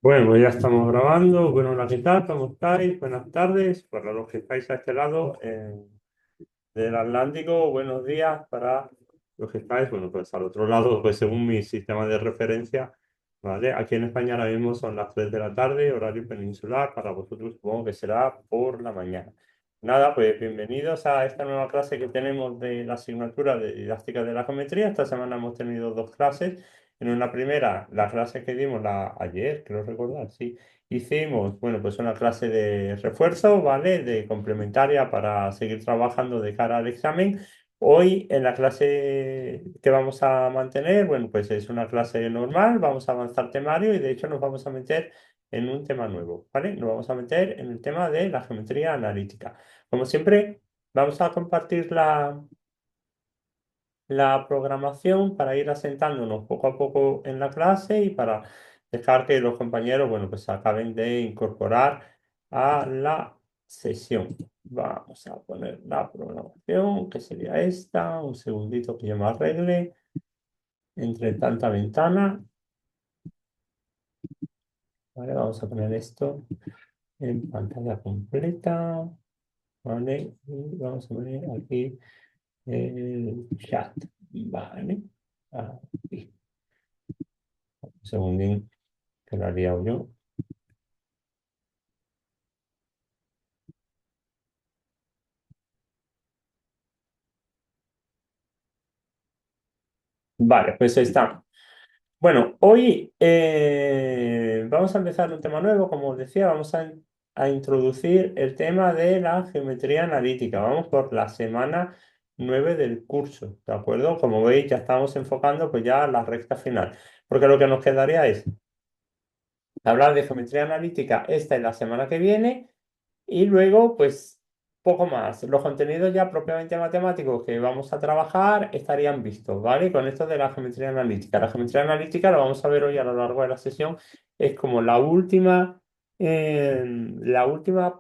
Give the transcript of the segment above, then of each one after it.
Bueno, pues ya estamos grabando. Bueno, hola, ¿qué tal? ¿Cómo estáis? Buenas tardes. Para los que estáis a este lado del Atlántico, buenos días. Para los que estáis, bueno, pues al otro lado, pues según mi sistema de referencia, ¿vale? Aquí en España ahora mismo son las 3 de la tarde, horario peninsular. Para vosotros supongo que será por la mañana. Nada, pues bienvenidos a esta nueva clase que tenemos de la asignatura de didáctica de la geometría. Esta semana hemos tenido dos clases. En una primera, la clase que dimos ayer, creo recordar, sí, hicimos, bueno, pues una clase de refuerzo, ¿vale? De complementaria para seguir trabajando de cara al examen. Hoy, en la clase que vamos a mantener, bueno, pues es una clase normal, vamos a avanzar temario y de hecho nos vamos a meter en un tema nuevo, ¿vale? Nos vamos a meter en el tema de la geometría analítica. Como siempre, vamos a compartir la programación para ir asentándonos poco a poco en la clase y para dejar que los compañeros, bueno, pues acaben de incorporar a la sesión. Vamos a poner la programación, que sería esta. Un segundito que yo me arregle entre tanta ventana. Vale, vamos a poner esto en pantalla completa. Vale, y vamos a poner aquí el chat. Vale, aquí. Un segundín que lo haría yo. Vale, pues ahí está. Bueno, hoy vamos a empezar un tema nuevo, como os decía, a introducir el tema de la geometría analítica. Vamos por la semana 9 del curso, ¿de acuerdo? Como veis, ya estamos enfocando pues ya la recta final, porque lo que nos quedaría es hablar de geometría analítica esta y la semana que viene. Y luego, pues, poco más. Los contenidos ya propiamente matemáticos que vamos a trabajar estarían vistos, ¿vale? Con esto de la geometría analítica. La geometría analítica, lo vamos a ver hoy a lo largo de la sesión, es como la última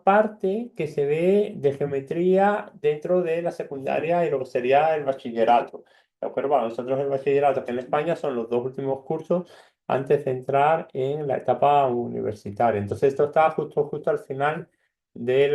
parte que se ve de geometría dentro de la secundaria y lo que sería el bachillerato. ¿De acuerdo? Para nosotros el bachillerato que en España son los dos últimos cursos antes de entrar en la etapa universitaria. Entonces, esto está justo al final de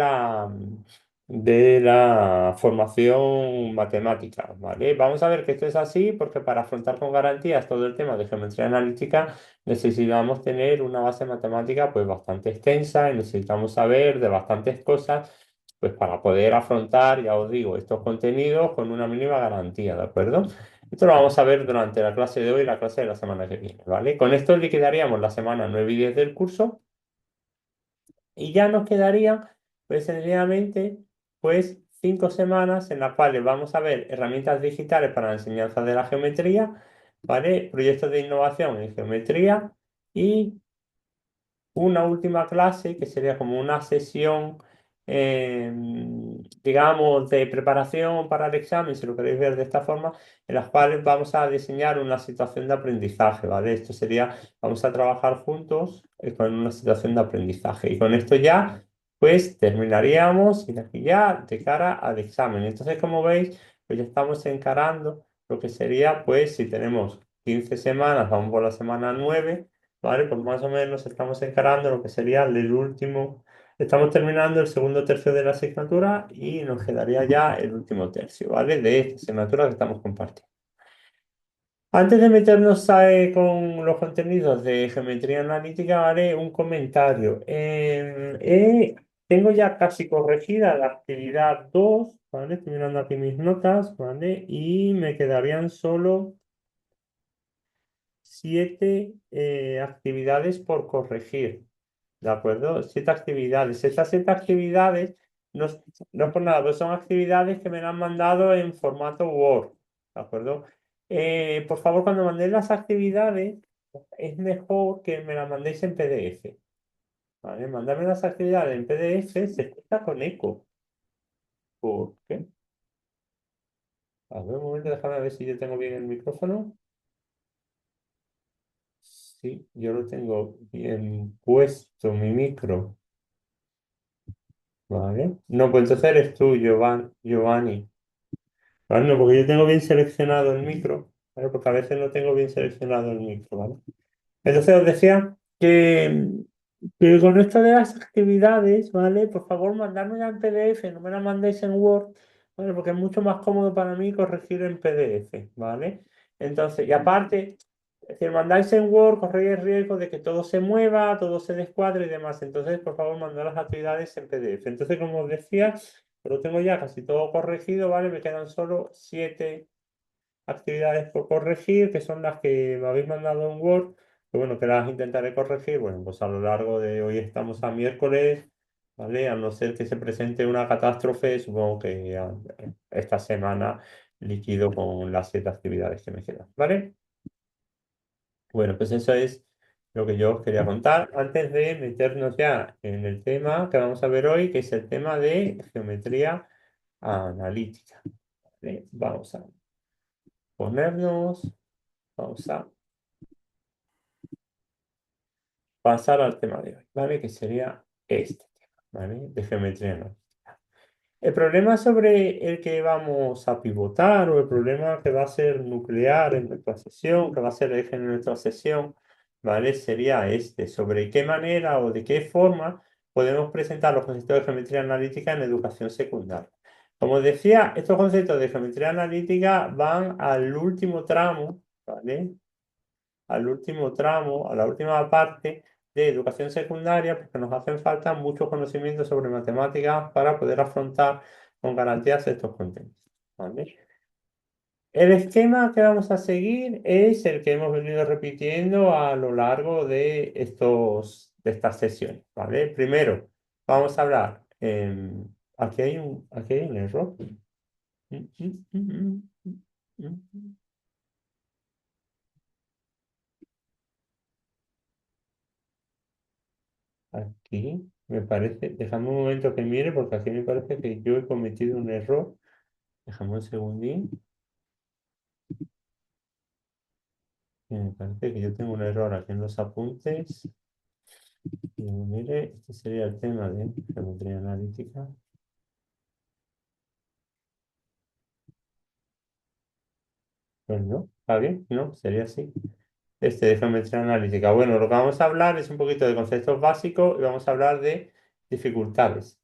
la formación matemática, ¿vale? Vamos a ver que esto es así porque para afrontar con garantías todo el tema de geometría analítica necesitamos tener una base matemática pues bastante extensa y necesitamos saber de bastantes cosas pues para poder afrontar, ya os digo, estos contenidos con una mínima garantía, ¿de acuerdo? Esto lo vamos a ver durante la clase de hoy y la clase de la semana que viene, ¿vale? Con esto liquidaríamos la semana 9 y 10 del curso. Y ya nos quedarían, pues sencillamente, pues 5 semanas en las cuales vamos a ver herramientas digitales para la enseñanza de la geometría, ¿vale? Proyectos de innovación en geometría y una última clase que sería como una sesión, eh, digamos, de preparación para el examen, si lo queréis ver de esta forma, en las cuales vamos a diseñar una situación de aprendizaje, ¿vale? Esto sería, vamos a trabajar juntos con una situación de aprendizaje y con esto ya, pues terminaríamos y de aquí ya de cara al examen. Entonces, como veis, pues ya estamos encarando lo que sería, pues, si tenemos 15 semanas, vamos por la semana 9. ¿Vale? Pues más o menos estamos encarando lo que sería el último, estamos terminando el segundo tercio de la asignatura y nos quedaría ya el último tercio, ¿vale? De esta asignatura que estamos compartiendo. Antes de meternos con los contenidos de geometría analítica, haré un comentario. Tengo ya casi corregida la actividad 2, ¿vale? Estoy mirando aquí mis notas, ¿vale? Y me quedarían solo 7 actividades por corregir. ¿De acuerdo? 7 actividades. Estas 7 actividades no, no es por nada, pues son actividades que me han mandado en formato Word. ¿De acuerdo? Por favor, cuando mandéis las actividades, es mejor que me las mandéis en PDF. ¿Vale? Mandarme las actividades en PDF se escucha con eco. ¿Por qué? A ver, un momento, déjame ver si yo tengo bien el micrófono. Sí, yo lo tengo bien puesto, mi micro. ¿Vale? No, pues entonces eres tú, Giovanni. ¿Vale? No, porque yo tengo bien seleccionado el micro, ¿vale? Porque a veces no tengo bien seleccionado el micro, ¿vale? Entonces os decía. Que, que con esto de las actividades, ¿vale? Por favor, mandármela en PDF, no me la mandéis en Word, ¿vale? Porque es mucho más cómodo para mí corregir en PDF, ¿vale? Entonces, y aparte, es decir, mandáis en Word, corréis el riesgo de que todo se mueva, todo se descuadre y demás. Entonces, por favor, mandad las actividades en PDF. Entonces, como os decía, lo tengo ya casi todo corregido, ¿vale? Me quedan solo 7 actividades por corregir, que son las que me habéis mandado en Word, que bueno, que las intentaré corregir, bueno, pues a lo largo de hoy estamos a miércoles, ¿vale? A no ser que se presente una catástrofe, supongo que esta semana liquido con las 7 actividades que me quedan, ¿vale? Bueno, pues eso es lo que yo os quería contar antes de meternos ya en el tema que vamos a ver hoy, que es el tema de geometría analítica, ¿vale? Vamos a ponernos, vamos a pasar al tema de hoy, ¿vale? Que sería este tema, ¿vale? De geometría analítica. El problema sobre el que vamos a pivotar o el problema que va a ser nuclear en nuestra sesión, que va a ser el eje en nuestra sesión, ¿vale? Sería este, sobre qué manera o de qué forma podemos presentar los conceptos de geometría analítica en educación secundaria. Como decía, estos conceptos de geometría analítica van al último tramo, ¿vale? Al último tramo, a la última parte de educación secundaria, porque nos hacen falta muchos conocimientos sobre matemáticas para poder afrontar con garantías estos contenidos, ¿vale? El esquema que vamos a seguir es el que hemos venido repitiendo a lo largo de estas sesiones, ¿vale? Primero, vamos a hablar. Aquí hay un error. Mm, mm, mm, mm. Aquí me parece, déjame un momento que mire porque aquí me parece que yo he cometido un error. Déjame un segundín. Me parece que yo tengo un error aquí en los apuntes. Y mire, este sería el tema de geometría analítica. Pues no, ¿está bien? No, sería así. Este de geometría analítica. Bueno, lo que vamos a hablar es un poquito de conceptos básicos y vamos a hablar de dificultades.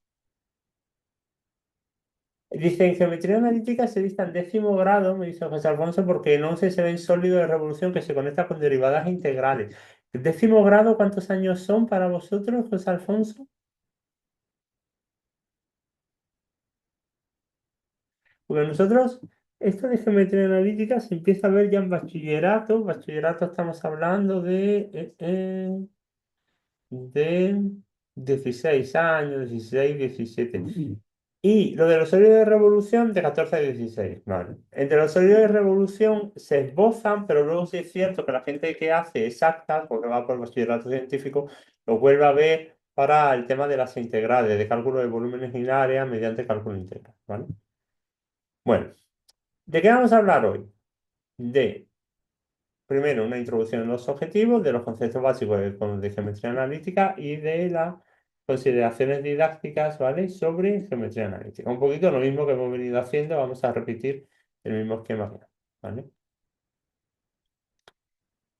Dice, en geometría analítica se dista en 10.º grado, me dice José Alfonso, porque en 11 se ve en sólido de revolución que se conecta con derivadas integrales. ¿El 10.º grado cuántos años son para vosotros, José Alfonso? Porque nosotros, esto de geometría analítica se empieza a ver ya en bachillerato. Bachillerato estamos hablando de 16 años, 16, 17. Y lo de los sólidos de revolución de 14 a 16, vale. Entre los sólidos de revolución se esbozan, pero luego sí es cierto que la gente que hace exactas, porque va por el bachillerato científico, lo vuelve a ver para el tema de las integrales, de cálculo de volúmenes y áreas mediante cálculo integral, ¿vale? Bueno, ¿de qué vamos a hablar hoy? De Primero, una introducción en los objetivos, de los conceptos básicos de geometría analítica y de las consideraciones didácticas, ¿vale? Sobre geometría analítica. Un poquito lo mismo que hemos venido haciendo, vamos a repetir el mismo esquema, ¿vale?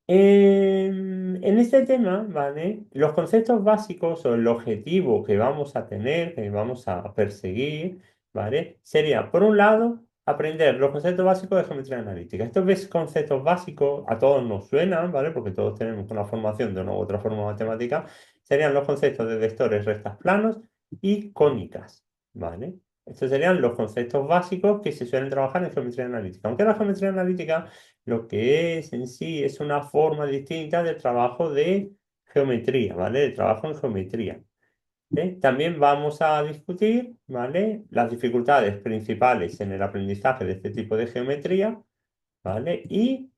En este tema, ¿vale? Los conceptos básicos o el objetivo que vamos a tener, que vamos a perseguir, ¿vale? Sería, por un lado, aprender los conceptos básicos de geometría analítica. Conceptos básicos a todos nos suenan, ¿vale? Porque todos tenemos una formación de una u otra forma matemática. Serían los conceptos de vectores, rectas, planos y cónicas, ¿vale? Estos serían los conceptos básicos que se suelen trabajar en geometría analítica. Aunque la geometría analítica lo que es en sí es una forma distinta de trabajo de geometría, ¿vale? De trabajo en geometría. ¿Eh? También vamos a discutir, ¿vale? Las dificultades principales en el aprendizaje de este tipo de geometría, ¿vale? Y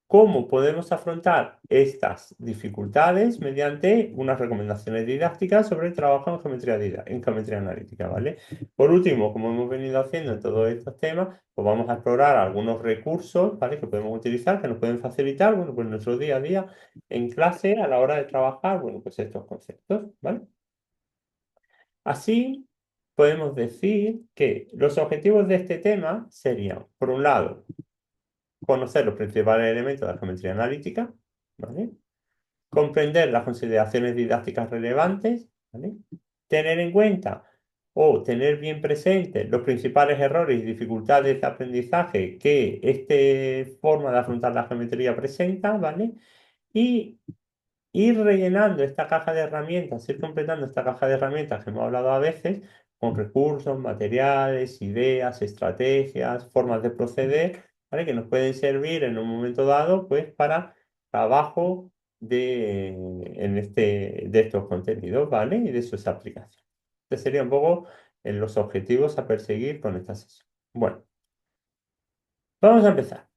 cómo podemos afrontar estas dificultades mediante unas recomendaciones didácticas sobre el trabajo en geometría analítica, ¿vale? Por último, como hemos venido haciendo en todos estos temas, pues vamos a explorar algunos recursos, ¿vale? Que podemos utilizar, que nos pueden facilitar, bueno, pues nuestro día a día en clase a la hora de trabajar, bueno, pues estos conceptos, ¿vale? Así, podemos decir que los objetivos de este tema serían, por un lado, conocer los principales elementos de la geometría analítica, ¿vale? comprender las consideraciones didácticas relevantes, ¿vale? Tener en cuenta o tener bien presentes los principales errores y dificultades de aprendizaje que esta forma de afrontar la geometría presenta, ¿vale? Y ir rellenando esta caja de herramientas, ir completando esta caja de herramientas que hemos hablado a veces con recursos, materiales, ideas, estrategias, formas de proceder, ¿vale? Que nos pueden servir en un momento dado, pues, para trabajo de estos contenidos, ¿vale? Y de sus aplicaciones. Este sería un poco los objetivos a perseguir con esta sesión. Bueno, vamos a empezar.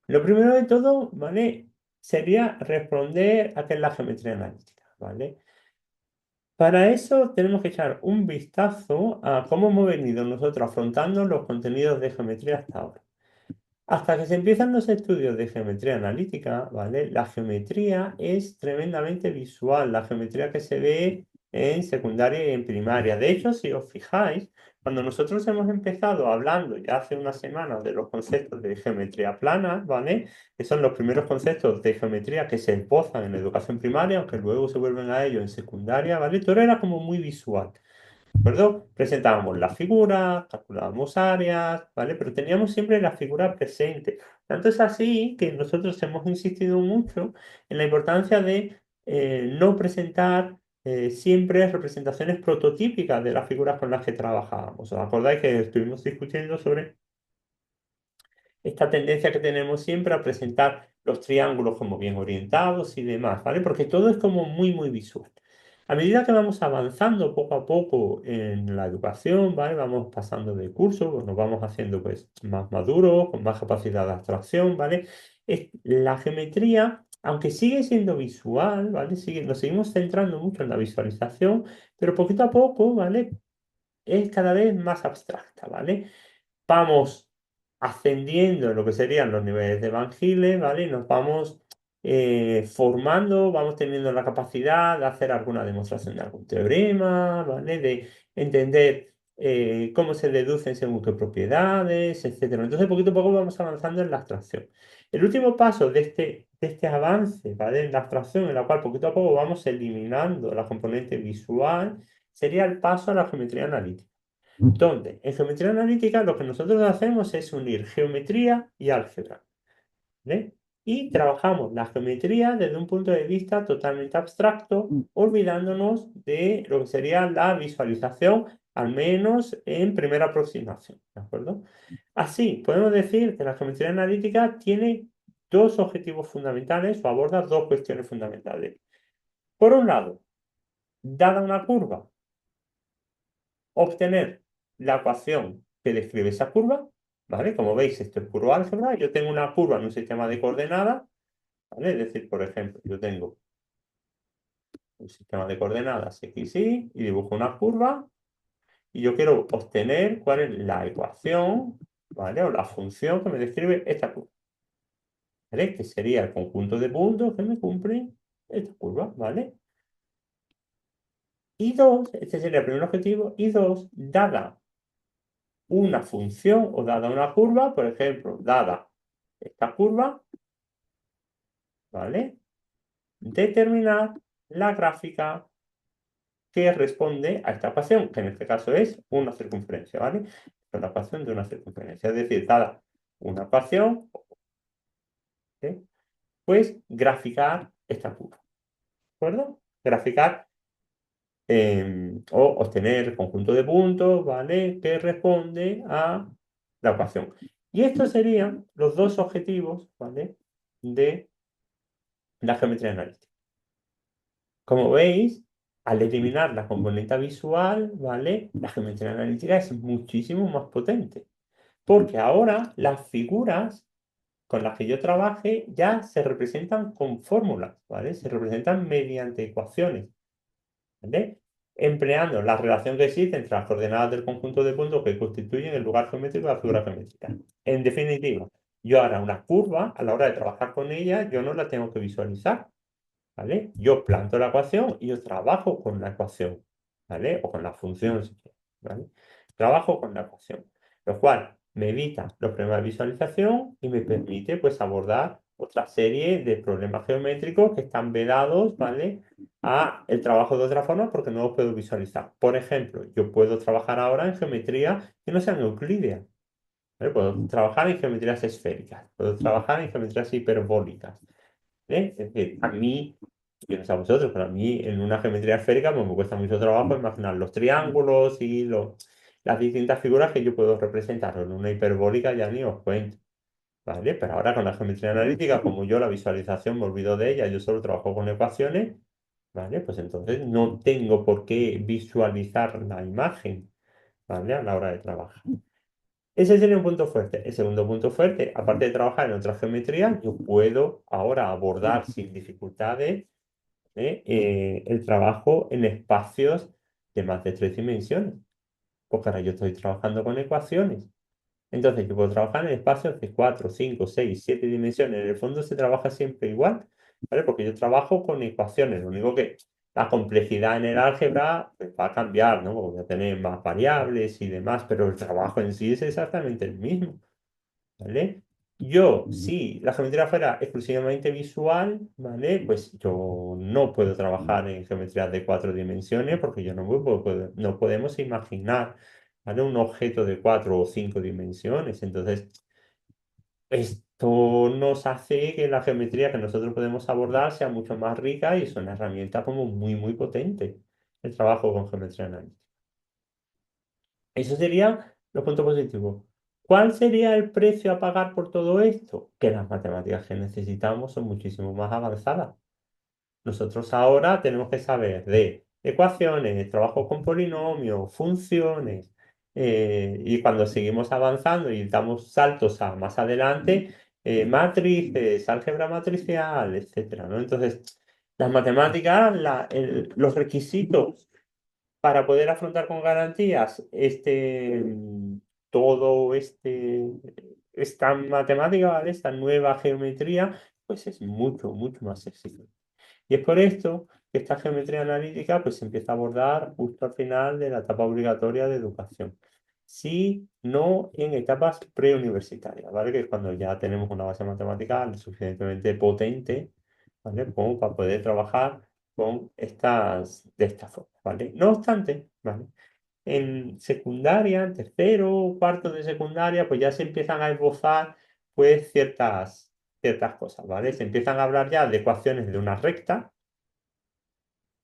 Lo primero de todo, ¿vale? Sería responder a qué es la geometría analítica, ¿vale? Para eso tenemos que echar un vistazo a cómo hemos venido nosotros afrontando los contenidos de geometría hasta ahora. Hasta que se empiezan los estudios de geometría analítica, ¿vale? La geometría es tremendamente visual, la geometría que se ve en secundaria y en primaria. De hecho, si os fijáis, cuando nosotros hemos empezado hablando ya hace unas semanas de los conceptos de geometría plana, ¿vale? Que son los primeros conceptos de geometría que se esbozan en la educación primaria, aunque luego se vuelven a ello en secundaria, ¿vale? Todo era como muy visual. ¿De acuerdo? Presentábamos las figuras, calculábamos áreas, ¿vale? Pero teníamos siempre la figura presente. Tanto es así que nosotros hemos insistido mucho en la importancia de no presentar siempre representaciones prototípicas de las figuras con las que trabajábamos. ¿Os acordáis que estuvimos discutiendo sobre esta tendencia que tenemos siempre a presentar los triángulos como bien orientados y demás, ¿vale? Porque todo es como muy, muy visual. A medida que vamos avanzando poco a poco en la educación, ¿vale? Vamos pasando de curso, pues nos vamos haciendo pues más maduros, con más capacidad de abstracción, ¿vale? La geometría, aunque sigue siendo visual, ¿vale? Nos seguimos centrando mucho en la visualización, pero poquito a poco, ¿vale? Es cada vez más abstracta, ¿vale? Vamos ascendiendo en lo que serían los niveles de Van Gile, ¿vale? Y nos vamos formando, vamos teniendo la capacidad de hacer alguna demostración de algún teorema, ¿vale? De entender cómo se deducen según qué propiedades, etcétera. Entonces, poquito a poco vamos avanzando en la abstracción. El último paso de este avance, ¿vale? En la abstracción, en la cual poquito a poco vamos eliminando la componente visual, sería el paso a la geometría analítica. Donde en geometría analítica lo que nosotros hacemos es unir geometría y álgebra, ¿vale? Y trabajamos la geometría desde un punto de vista totalmente abstracto, olvidándonos de lo que sería la visualización, al menos en primera aproximación, ¿de acuerdo? Así, podemos decir que la geometría analítica tiene dos objetivos fundamentales o aborda dos cuestiones fundamentales. Por un lado, dada una curva, obtener la ecuación que describe esa curva, ¿vale? Como veis, esto es puro álgebra. Yo tengo una curva en un sistema de coordenadas, ¿vale? Es decir, por ejemplo, yo tengo un sistema de coordenadas x, y dibujo una curva y yo quiero obtener cuál es la ecuación, ¿vale? O la función que me describe esta curva, ¿vale? Que sería el conjunto de puntos que me cumplen esta curva, ¿vale? Y dos, este sería el primer objetivo, y dos, dada una función o dada una curva, por ejemplo, dada esta curva, ¿vale? Determinar la gráfica que responde a esta ecuación, que en este caso es una circunferencia, ¿vale? Es la ecuación de una circunferencia, es decir, dada una ecuación, ¿ok? Pues graficar esta curva, ¿de acuerdo? Graficar o obtener el conjunto de puntos, ¿vale? Que responde a la ecuación. Y estos serían los dos objetivos, ¿vale? De la geometría analítica. Como veis, al eliminar la componente visual, ¿vale? La geometría analítica es muchísimo más potente. Porque ahora las figuras con las que yo trabaje ya se representan con fórmulas, ¿vale? Se representan mediante ecuaciones, ¿vale? Empleando la relación que existe entre las coordenadas del conjunto de puntos que constituyen el lugar geométrico de la figura geométrica. En definitiva, yo ahora una curva, a la hora de trabajar con ella, yo no la tengo que visualizar, ¿vale? Yo planto la ecuación y yo trabajo con la ecuación, ¿vale? O con la función, si quieres, ¿vale? Trabajo con la ecuación, lo cual me evita los problemas de visualización y me permite, pues, abordar otra serie de problemas geométricos que están vedados, ¿vale? A el trabajo de otra forma porque no los puedo visualizar. Por ejemplo, yo puedo trabajar ahora en geometría que no sean euclideas, ¿vale? Puedo trabajar en geometrías esféricas, puedo trabajar en geometrías hiperbólicas, ¿eh? Es decir, a mí, yo no sé a vosotros, pero a mí en una geometría esférica pues, me cuesta mucho trabajo imaginar los triángulos y las distintas figuras que yo puedo representar. En una hiperbólica ya ni os cuento, ¿vale? Pero ahora con la geometría analítica, como yo la visualización me olvido de ella, yo solo trabajo con ecuaciones, ¿vale? Pues entonces no tengo por qué visualizar la imagen, ¿vale? A la hora de trabajar. Ese sería un punto fuerte. El segundo punto fuerte, aparte de trabajar en otras geometrías, yo puedo ahora abordar sin dificultades el trabajo en espacios de más de 3 dimensiones, porque ahora yo estoy trabajando con ecuaciones. Entonces yo puedo trabajar en espacios de 4, 5, 6, 7 dimensiones. En el fondo se trabaja siempre igual, ¿vale? Porque yo trabajo con ecuaciones. Lo único que la complejidad en el álgebra pues, va a cambiar, ¿no? Porque voy a tener más variables y demás, pero el trabajo en sí es exactamente el mismo, ¿vale? Yo, si la geometría fuera exclusivamente visual, ¿vale? Pues yo no puedo trabajar en geometrías de 4 dimensiones porque yo no podemos imaginar, ¿vale? Un objeto de 4 o 5 dimensiones. Entonces, esto nos hace que la geometría que nosotros podemos abordar sea mucho más rica y es una herramienta como muy, muy potente el trabajo con geometría analítica. Eso sería los puntos positivos. ¿Cuál sería el precio a pagar por todo esto? Que las matemáticas que necesitamos son muchísimo más avanzadas. Nosotros ahora tenemos que saber de ecuaciones, trabajo con polinomios, funciones, y cuando seguimos avanzando y damos saltos a más adelante, matrices, álgebra matricial, etcétera, ¿no? Entonces, las matemáticas, los requisitos para poder afrontar con garantías todo esta matemática, ¿vale? Esta nueva geometría, pues es mucho, mucho más exigente. Y es por esto que esta geometría analítica pues se empieza a abordar justo al final de la etapa obligatoria de educación. Si no en etapas preuniversitarias, ¿vale? Que es cuando ya tenemos una base matemática lo suficientemente potente, ¿vale? Como para poder trabajar con de esta forma, ¿vale? No obstante, ¿vale? En secundaria, en tercero o cuarto de secundaria, pues ya se empiezan a esbozar pues ciertas cosas, ¿vale? Se empiezan a hablar ya de ecuaciones de una recta,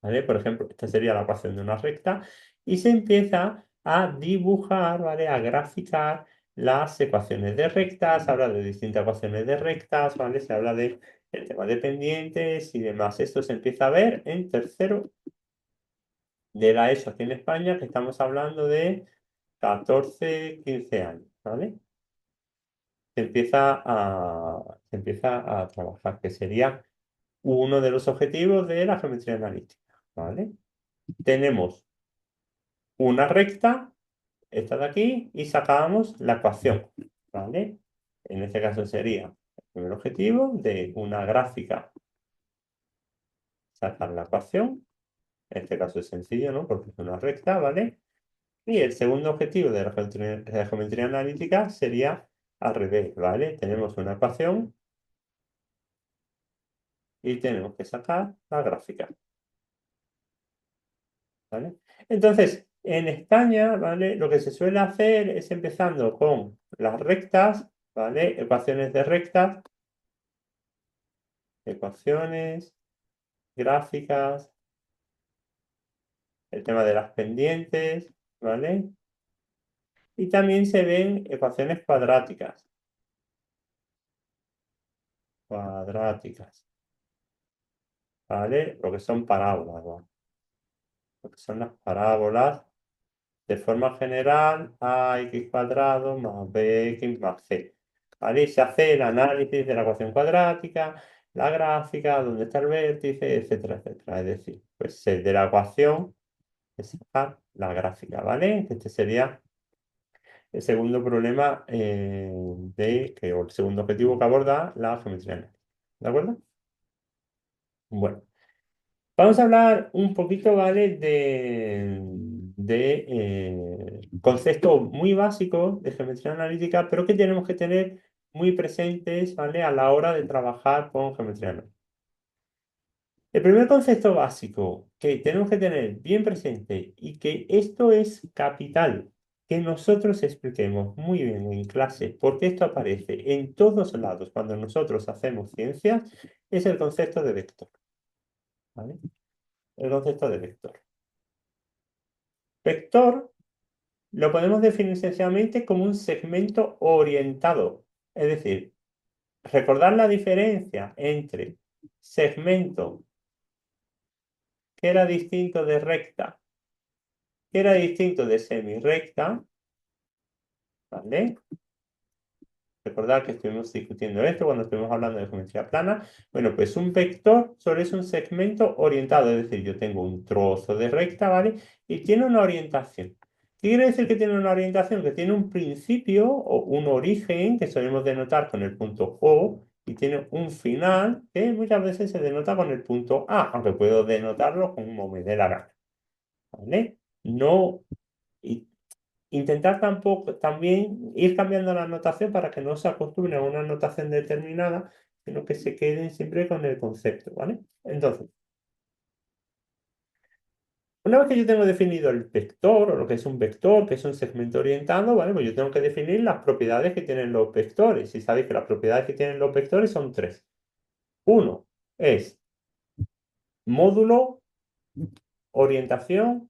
¿vale? Por ejemplo, esta sería la ecuación de una recta, y se empieza a dibujar, ¿vale? A graficar las ecuaciones de rectas, se habla de distintas ecuaciones de rectas, ¿vale? Se habla de el tema de pendientes y demás. Esto se empieza a ver en tercero de la ESO aquí en España, que estamos hablando de 14 15 años, ¿vale? Se empieza a trabajar, que sería uno de los objetivos de la geometría analítica, ¿vale? Tenemos una recta, esta de aquí, y sacábamos la ecuación, ¿vale? En este caso sería el primer objetivo de una gráfica, sacar la ecuación. En este caso es sencillo, ¿no? Porque es una recta, ¿vale? Y el segundo objetivo de la geometría analítica sería al revés, ¿vale? Tenemos una ecuación y tenemos que sacar la gráfica, ¿vale? Entonces, en España, ¿vale? Lo que se suele hacer es empezando con las rectas, ¿vale? Ecuaciones de rectas, ecuaciones, gráficas, el tema de las pendientes, ¿vale? Y también se ven ecuaciones cuadráticas, ¿vale? Lo que son parábolas, ¿vale? Lo que son las parábolas. De forma general, ax cuadrado más bx más c. ¿Vale? Y se hace el análisis de la ecuación cuadrática, la gráfica, dónde está el vértice, etcétera, etcétera. Es decir, pues de la ecuación es sacar la gráfica, ¿vale? Este sería el segundo problema o el segundo objetivo que aborda la geometría analítica. ¿De acuerdo? Bueno. Vamos a hablar un poquito, ¿vale? De conceptos muy básicos de geometría analítica, pero que tenemos que tener muy presentes, ¿vale? A la hora de trabajar con geometría analítica. El primer concepto básico que tenemos que tener bien presente y que esto es capital, que nosotros expliquemos muy bien en clase, porque esto aparece en todos lados cuando nosotros hacemos ciencia, es el concepto de vector, ¿vale? El concepto de vector. Vector lo podemos definir sencillamente como un segmento orientado, es decir, recordar la diferencia entre segmento, que era distinto de recta, que era distinto de semirrecta, ¿vale? Recordad que estuvimos discutiendo esto cuando estuvimos hablando de geometría plana. Bueno, pues un vector solo es un segmento orientado, es decir, yo tengo un trozo de recta, ¿vale? Y tiene una orientación. ¿Qué quiere decir que tiene una orientación? Que tiene un principio o un origen que solemos denotar con el punto O y tiene un final que muchas veces se denota con el punto A, aunque puedo denotarlo como me dé la gana, ¿vale? No, y intentar tampoco, también ir cambiando la notación para que no se acostumbren a una notación determinada, sino que se queden siempre con el concepto, ¿vale? Entonces, una vez que yo tengo definido el vector, o lo que es un vector, que es un segmento orientado, ¿vale? Pues yo tengo que definir las propiedades que tienen los vectores. Y sabéis que las propiedades que tienen los vectores son tres. Uno es módulo, orientación,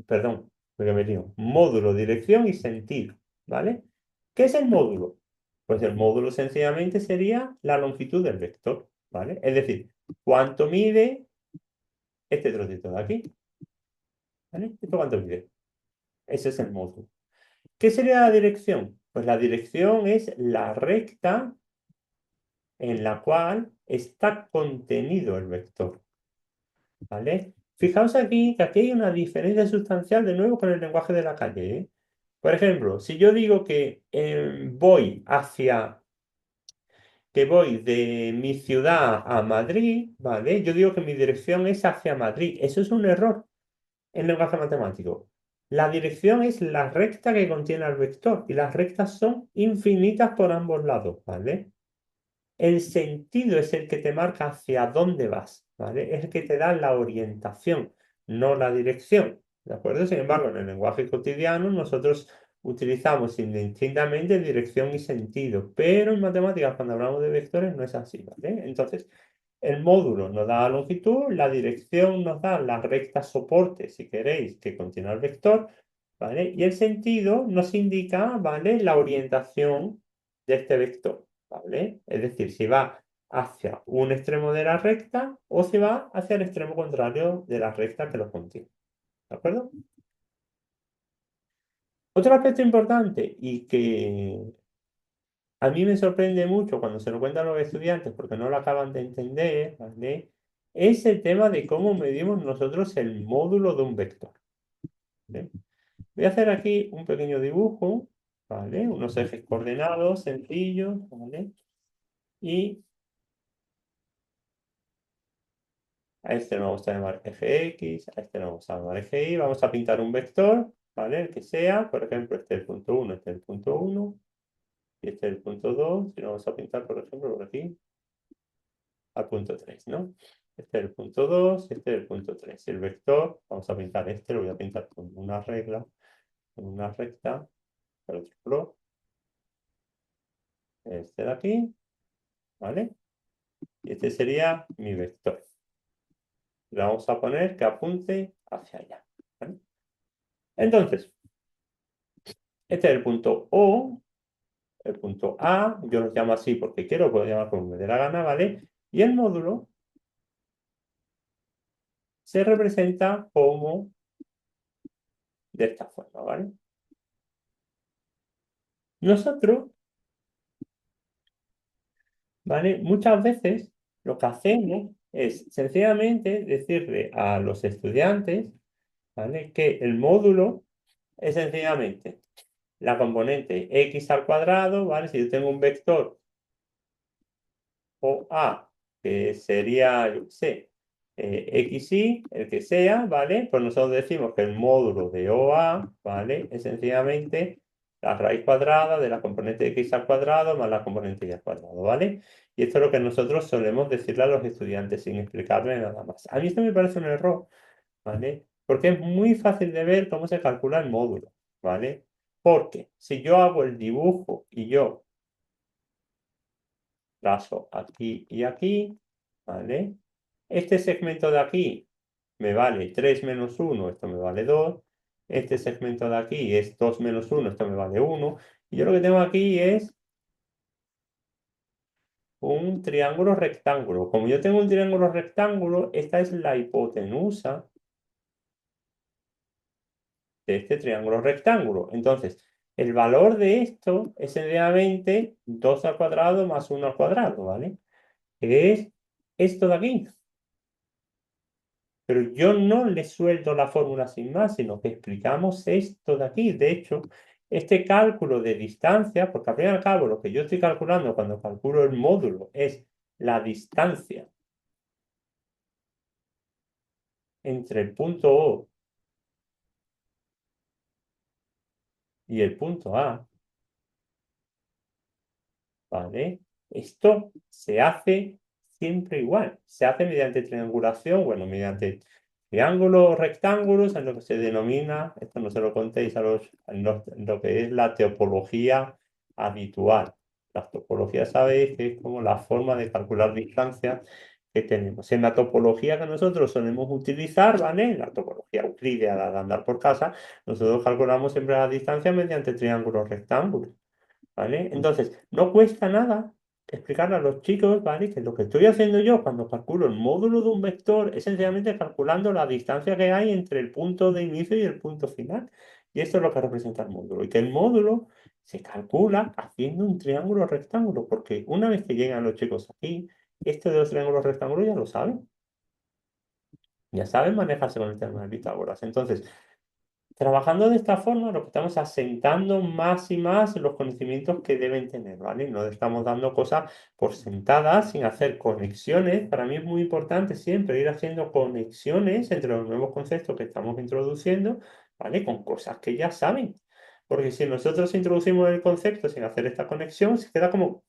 perdón, porque me lío, módulo, dirección y sentido, ¿vale? ¿Qué es el módulo? Pues el módulo sencillamente sería la longitud del vector, ¿vale? Es decir, cuánto mide este trocito de aquí, ¿vale? ¿Esto cuánto mide? Ese es el módulo. ¿Qué sería la dirección? Pues la dirección es la recta en la cual está contenido el vector, ¿vale? Fijaos aquí que aquí hay una diferencia sustancial de nuevo con el lenguaje de la calle, ¿eh? Por ejemplo, si yo digo que voy de mi ciudad a Madrid, ¿vale? Yo digo que mi dirección es hacia Madrid. Eso es un error en lenguaje matemático. La dirección es la recta que contiene el vector y las rectas son infinitas por ambos lados, ¿vale? El sentido es el que te marca hacia dónde vas, ¿vale? Es el que te da la orientación, no la dirección, ¿de acuerdo? Sin embargo, en el lenguaje cotidiano nosotros utilizamos indistintamente dirección y sentido, pero en matemáticas cuando hablamos de vectores no es así, ¿vale? Entonces, el módulo nos da la longitud, la dirección nos da la recta soporte, si queréis, que contiene el vector, ¿vale? Y el sentido nos indica, ¿vale? La orientación de este vector, ¿vale? Es decir, si va hacia un extremo de la recta o si va hacia el extremo contrario de la recta que lo contiene, ¿de acuerdo? Otro aspecto importante y que a mí me sorprende mucho cuando se lo cuentan los estudiantes porque no lo acaban de entender, ¿vale? Es el tema de cómo medimos nosotros el módulo de un vector, ¿vale? Voy a hacer aquí un pequeño dibujo, ¿vale? Unos ejes coordenados sencillos, ¿vale? Y a este lo vamos a llamar eje X, a este lo vamos a llamar eje Y. Vamos a pintar un vector, ¿vale? El que sea, por ejemplo, este es el punto 1, este es el punto 1, y este es el punto 2. Y lo vamos a pintar, por ejemplo, por aquí, al punto 3, ¿no? Este es el punto 2, este es el punto 3. Y el vector, vamos a pintar este, lo voy a pintar con una regla, con una recta, por ejemplo, este de aquí, ¿vale? Y este sería mi vector. Le vamos a poner que apunte hacia allá, ¿vale? Entonces, este es el punto O, el punto A, yo lo llamo así porque quiero, puedo llamar como me dé la gana, ¿vale? Y el módulo se representa como de esta forma, ¿vale? Nosotros, ¿vale? Muchas veces lo que hacemos es sencillamente decirle a los estudiantes, ¿vale? Que el módulo es sencillamente la componente x al cuadrado, ¿vale? Si yo tengo un vector o A, que sería, yo qué sé, XY, el que sea, ¿vale? Pues nosotros decimos que el módulo de OA, ¿vale? Es sencillamente la raíz cuadrada de la componente de x al cuadrado más la componente y al cuadrado, ¿vale? Y esto es lo que nosotros solemos decirle a los estudiantes sin explicarle nada más. A mí esto me parece un error, ¿vale? Porque es muy fácil de ver cómo se calcula el módulo, ¿vale? Porque si yo hago el dibujo y yo trazo aquí y aquí, ¿vale? Este segmento de aquí me vale 3 menos 1, esto me vale 2. Este segmento de aquí es 2 menos 1, esto me vale 1. Y yo lo que tengo aquí es un triángulo rectángulo. Como yo tengo un triángulo rectángulo, esta es la hipotenusa de este triángulo rectángulo. Entonces, el valor de esto es sencillamente 2 al cuadrado más 1 al cuadrado, ¿vale? Que es esto de aquí. Pero yo no le suelto la fórmula sin más, sino que explicamos esto de aquí. De hecho, este cálculo de distancia, porque al fin y al cabo lo que yo estoy calculando cuando calculo el módulo es la distancia entre el punto O y el punto A, ¿vale? Esto se hace siempre igual. Se hace mediante triangulación, bueno, mediante triángulos rectángulos, en lo que se denomina, esto no se lo contéis a lo que es la topología habitual. Las topologías sabéis que es como la forma de calcular distancias que tenemos. En la topología que nosotros solemos utilizar, ¿vale? La topología euclidiana de andar por casa, nosotros calculamos siempre la distancia mediante triángulos rectángulos. ¿Vale? Entonces, no cuesta nada explicarle a los chicos, ¿vale? Que lo que estoy haciendo yo cuando calculo el módulo de un vector es sencillamente calculando la distancia que hay entre el punto de inicio y el punto final. Y esto es lo que representa el módulo. Y que el módulo se calcula haciendo un triángulo rectángulo, porque una vez que llegan los chicos aquí, este de los triángulos rectángulos ya lo saben. Ya saben manejarse con el tema de Pitágoras. Entonces, trabajando de esta forma, lo que estamos asentando más y más los conocimientos que deben tener, ¿vale? No estamos dando cosas por sentadas sin hacer conexiones. Para mí es muy importante siempre ir haciendo conexiones entre los nuevos conceptos que estamos introduciendo, ¿vale? Con cosas que ya saben. Porque si nosotros introducimos el concepto sin hacer esta conexión, se queda como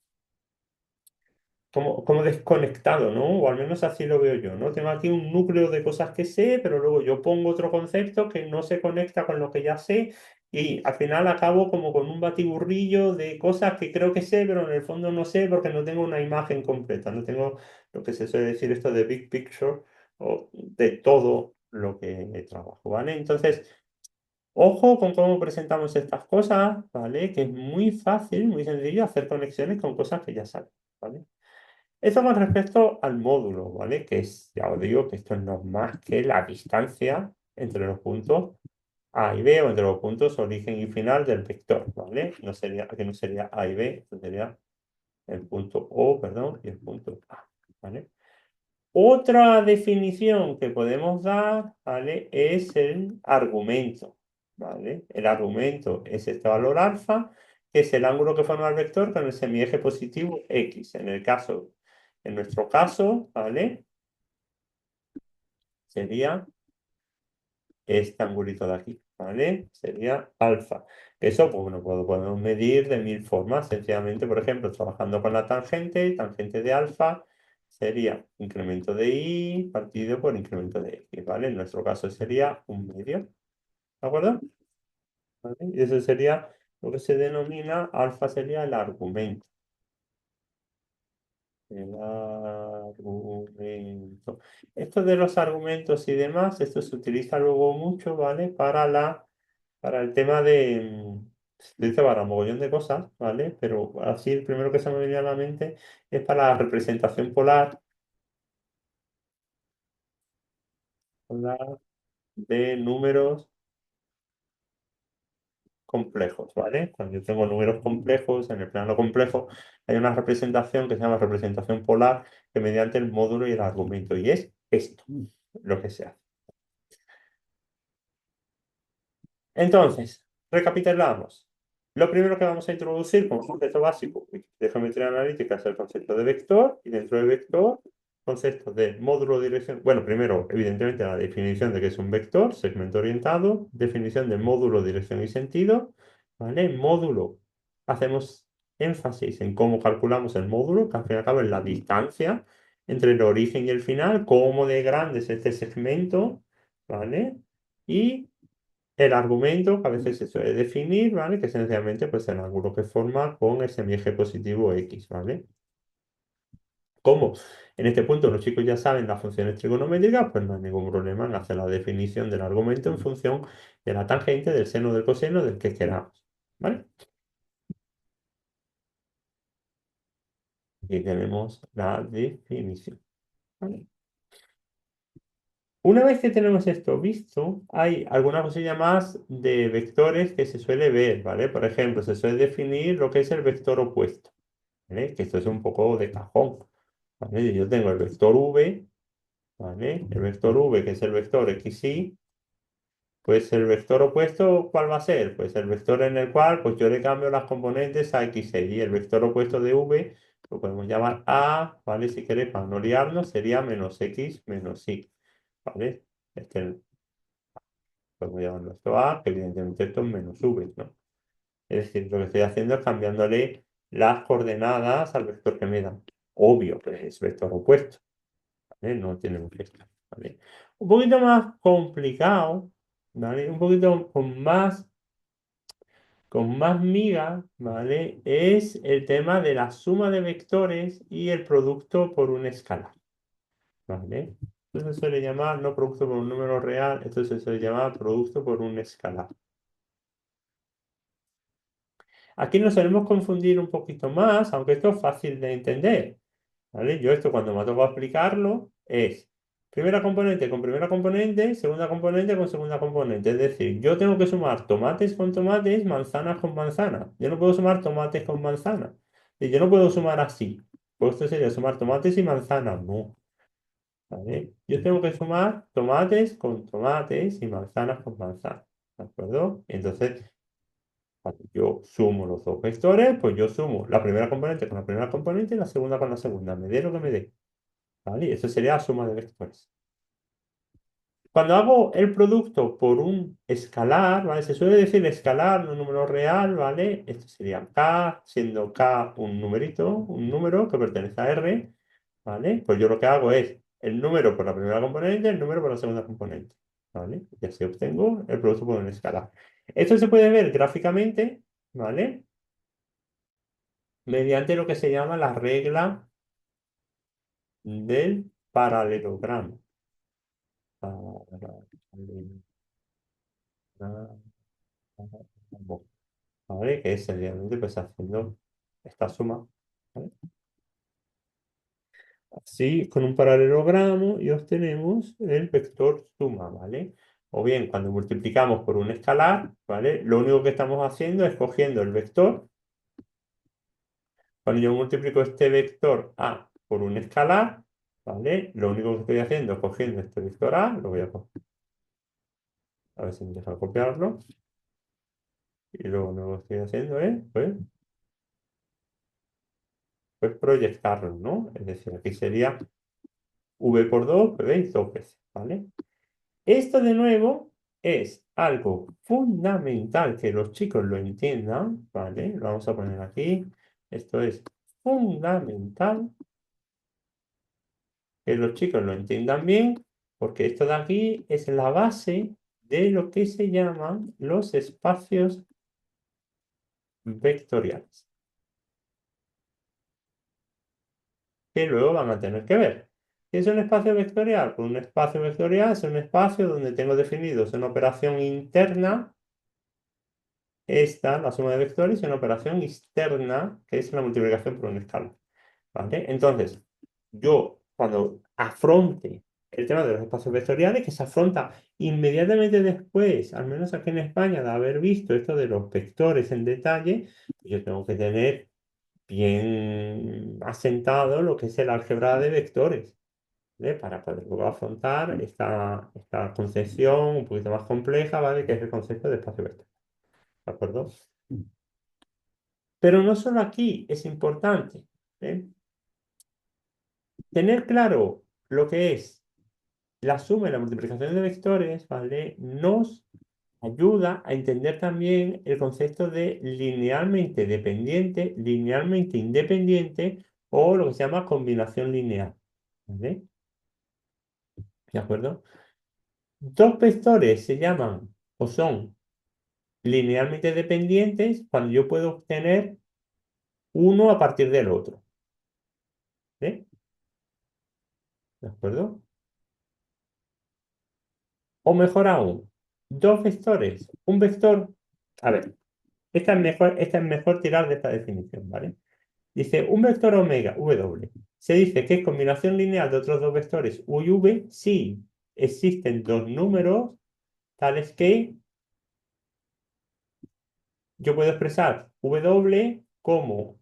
desconectado, ¿no? O al menos así lo veo yo, ¿no? Tengo aquí un núcleo de cosas que sé, pero luego yo pongo otro concepto que no se conecta con lo que ya sé y al final acabo como con un batiburrillo de cosas que creo que sé, pero en el fondo no sé porque no tengo una imagen completa, no tengo lo que se suele decir esto de big picture o de todo lo que trabajo, ¿vale? Entonces, ojo con cómo presentamos estas cosas, ¿vale? Que es muy fácil, muy sencillo hacer conexiones con cosas que ya sabes, ¿vale? Eso con respecto al módulo, ¿vale? Que es, ya os digo, que esto no es más que la distancia entre los puntos A y B o entre los puntos origen y final del vector, ¿vale? Que no sería A y B, esto sería el punto O, perdón, y el punto A, ¿vale? Otra definición que podemos dar, ¿vale? Es el argumento, ¿vale? El argumento es este valor alfa, que es el ángulo que forma el vector con el semieje positivo X. En nuestro caso, ¿vale? Sería este angulito de aquí, ¿vale? Sería alfa. Eso, pues bueno, podemos medir de mil formas. Sencillamente, por ejemplo, trabajando con la tangente de alfa sería incremento de y partido por incremento de x, ¿vale? En nuestro caso sería un medio, ¿de acuerdo? ¿Vale? Y eso sería lo que se denomina, alfa sería el argumento. El argumento. Esto de los argumentos y demás, esto se utiliza luego mucho, ¿vale? Para el tema se utiliza para un mogollón de cosas, ¿vale? Pero así el primero que se me viene a la mente es para la representación polar de números complejos, ¿vale? Cuando yo tengo números complejos, en el plano complejo, hay una representación que se llama representación polar, que mediante el módulo y el argumento, y es esto lo que se hace. Entonces, recapitulamos. Lo primero que vamos a introducir como concepto básico de geometría analítica es el concepto de vector y dentro de vector, conceptos de módulo de dirección. Bueno, primero, evidentemente, la definición de qué es un vector, segmento orientado, definición de módulo, dirección y sentido, ¿vale? Módulo. Hacemos énfasis en cómo calculamos el módulo, que al fin y al cabo es la distancia entre el origen y el final, cómo de grande es este segmento, ¿vale? Y el argumento, que a veces se suele definir, ¿vale? Que esencialmente pues el ángulo que forma con el semieje positivo X, ¿vale? Como en este punto los chicos ya saben las funciones trigonométricas, pues no hay ningún problema en hacer la definición del argumento en función de la tangente, del seno, del coseno, del que queramos, ¿vale? Aquí tenemos la definición, ¿vale? Una vez que tenemos esto visto, hay alguna cosilla más de vectores que se suele ver, ¿vale? Por ejemplo, se suele definir lo que es el vector opuesto, ¿vale? Que esto es un poco de cajón, ¿vale? Yo tengo el vector v, ¿vale? El vector v, que es el vector x, y, pues el vector opuesto, ¿cuál va a ser? Pues el vector en el cual pues yo le cambio las componentes a x, e, y el vector opuesto de v lo podemos llamar a, ¿vale? Si queréis, para no liarnos, sería menos x menos y, ¿vale? Este podemos llamarlo esto a, que evidentemente esto es menos v, ¿no? Es decir, lo que estoy haciendo es cambiándole las coordenadas al vector que me dan. Obvio, que es vector opuesto, ¿vale? No tiene lógica, ¿vale? Un poquito más complicado, ¿vale? Un poquito con más miga, ¿vale? Es el tema de la suma de vectores y el producto por un escalar, ¿vale? Esto se suele llamar no producto por un número real, esto se suele llamar producto por un escalar. Aquí nos solemos confundir un poquito más, aunque esto es fácil de entender, ¿vale? Yo esto cuando me toca explicarlo es primera componente con primera componente, segunda componente con segunda componente. Es decir, yo tengo que sumar tomates con tomates, manzanas con manzanas. Yo no puedo sumar tomates con manzanas. Y yo no puedo sumar así. Pues esto sería sumar tomates y manzanas. No, ¿vale? Yo tengo que sumar tomates con tomates y manzanas con manzanas. ¿De acuerdo? Entonces, cuando yo sumo los dos vectores, pues yo sumo la primera componente con la primera componente y la segunda con la segunda. Me dé lo que me dé. ¿Vale? Y eso sería la suma de vectores. Cuando hago el producto por un escalar, ¿vale? Se suele decir escalar, no número real, ¿vale? Esto sería K, siendo K un numerito, un número que pertenece a R, ¿vale? Pues yo lo que hago es el número por la primera componente, el número por la segunda componente, ¿vale? Y así obtengo el producto por un escalar. Esto se puede ver gráficamente, ¿vale? Mediante lo que se llama la regla del paralelogramo. Paralelogramo, ¿vale? Que es sencillamente pues haciendo esta suma, ¿vale? Así, con un paralelogramo y obtenemos el vector suma, ¿vale? O bien, cuando multiplicamos por un escalar, ¿vale? Lo único que estamos haciendo es cogiendo el vector. Cuando yo multiplico este vector A por un escalar, ¿vale? Lo único que estoy haciendo es cogiendo este vector A, lo voy a ver si me deja copiarlo, y luego lo que estoy haciendo es, pues proyectarlo, ¿no? Es decir, aquí sería v por 2, pues veis, dos veces, ¿vale? Esto de nuevo es algo fundamental que los chicos lo entiendan, ¿vale? Lo vamos a poner aquí. Esto es fundamental que los chicos lo entiendan bien, porque esto de aquí es la base de lo que se llaman los espacios vectoriales, que luego van a tener que ver. ¿Qué es un espacio vectorial? Pues un espacio vectorial es un espacio donde tengo definidos una operación interna, esta, la suma de vectores, y una operación externa, que es la multiplicación por un escalar, ¿vale? Entonces, yo cuando afronte el tema de los espacios vectoriales, que se afronta inmediatamente después, al menos aquí en España, de haber visto esto de los vectores en detalle, yo tengo que tener bien asentado lo que es el álgebra de vectores, ¿vale? Para poder luego afrontar esta concepción un poquito más compleja, ¿vale? Que es el concepto de espacio vectorial, ¿de acuerdo? Pero no solo aquí es importante, ¿eh? Tener claro lo que es la suma y la multiplicación de vectores, ¿vale? Nos ayuda a entender también el concepto de linealmente dependiente, linealmente independiente o lo que se llama combinación lineal. ¿Vale? ¿De acuerdo? Dos vectores se llaman o son linealmente dependientes cuando yo puedo obtener uno a partir del otro. ¿Eh? ¿De acuerdo? O mejor aún, dos vectores. Un vector, a ver, esta es mejor tirar de esta definición, ¿vale? Dice, un vector omega, W, se dice que es combinación lineal de otros dos vectores U y V si existen dos números tales que yo puedo expresar W como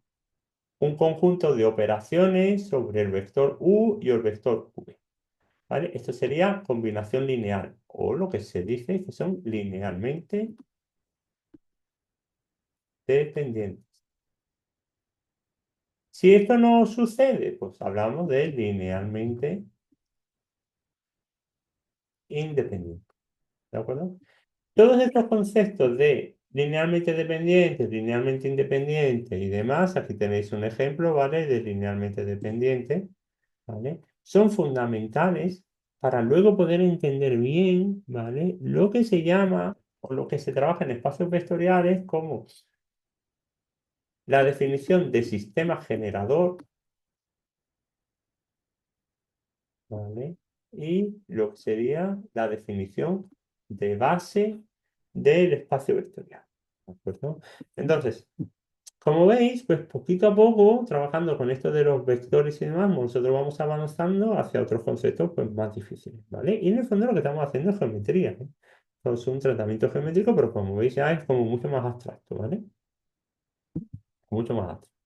un conjunto de operaciones sobre el vector U y el vector V. ¿Vale? Esto sería combinación lineal, o lo que se dice que son linealmente dependientes. Si esto no sucede, pues hablamos de linealmente independiente. ¿De acuerdo? Todos estos conceptos de linealmente dependiente, linealmente independiente y demás, aquí tenéis un ejemplo, ¿vale? De linealmente dependiente, ¿vale? Son fundamentales para luego poder entender bien, ¿vale? Lo que se llama o lo que se trabaja en espacios vectoriales como la definición de sistema generador, ¿vale? Y lo que sería la definición de base del espacio vectorial, ¿de acuerdo? Entonces, como veis, pues poquito a poco, trabajando con esto de los vectores y demás, nosotros vamos avanzando hacia otros conceptos pues, más difíciles, ¿vale? Y en el fondo lo que estamos haciendo es geometría, ¿eh? Es un tratamiento geométrico, pero como veis ya es como mucho más abstracto, ¿vale? Mucho más abstracto.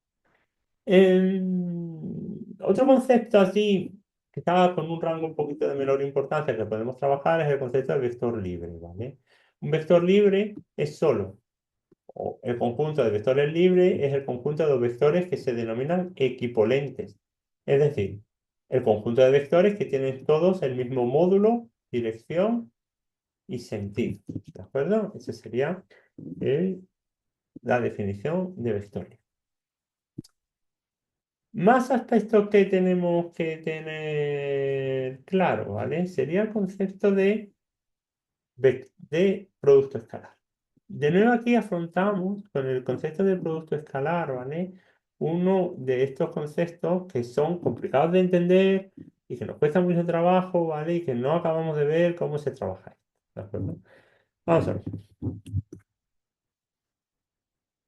Otro concepto así, que está con un rango un poquito de menor importancia que podemos trabajar, es el concepto de vector libre, ¿vale? Un vector libre es solo o el conjunto de vectores libres es el conjunto de los vectores que se denominan equipolentes. Es decir, el conjunto de vectores que tienen todos el mismo módulo, dirección y sentido. ¿De acuerdo? Esa sería la definición de vectores. Más aspectos que tenemos que tener claro, ¿vale? Sería el concepto de producto escalar. De nuevo aquí afrontamos con el concepto de producto escalar, ¿vale? Uno de estos conceptos que son complicados de entender y que nos cuesta mucho trabajo, ¿vale? Y que no acabamos de ver cómo se trabaja. ¿De acuerdo? Vamos a ver.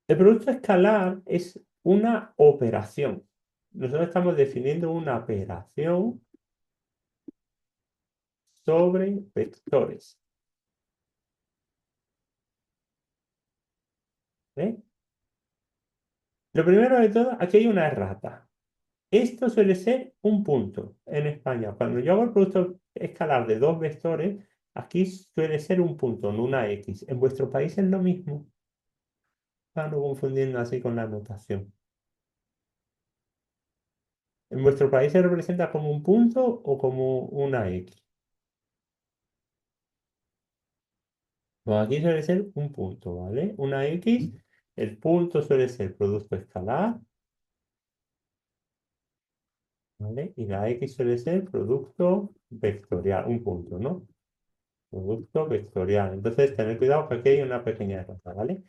El producto escalar es una operación. Nosotros estamos definiendo una operación sobre vectores. ¿Eh? Lo primero de todo, aquí hay una errata. Esto suele ser un punto en España. Cuando yo hago el producto escalar de dos vectores, aquí suele ser un punto, no una X. En vuestro país es lo mismo. Para no confundiendo así con la notación. ¿En vuestro país se representa como un punto o como una X? Pues aquí suele ser un punto, ¿vale? Una X, el punto suele ser producto escalar, ¿vale? Y la X suele ser producto vectorial, un punto, ¿no? Producto vectorial. Entonces, tener cuidado que aquí hay una pequeña errata, ¿vale?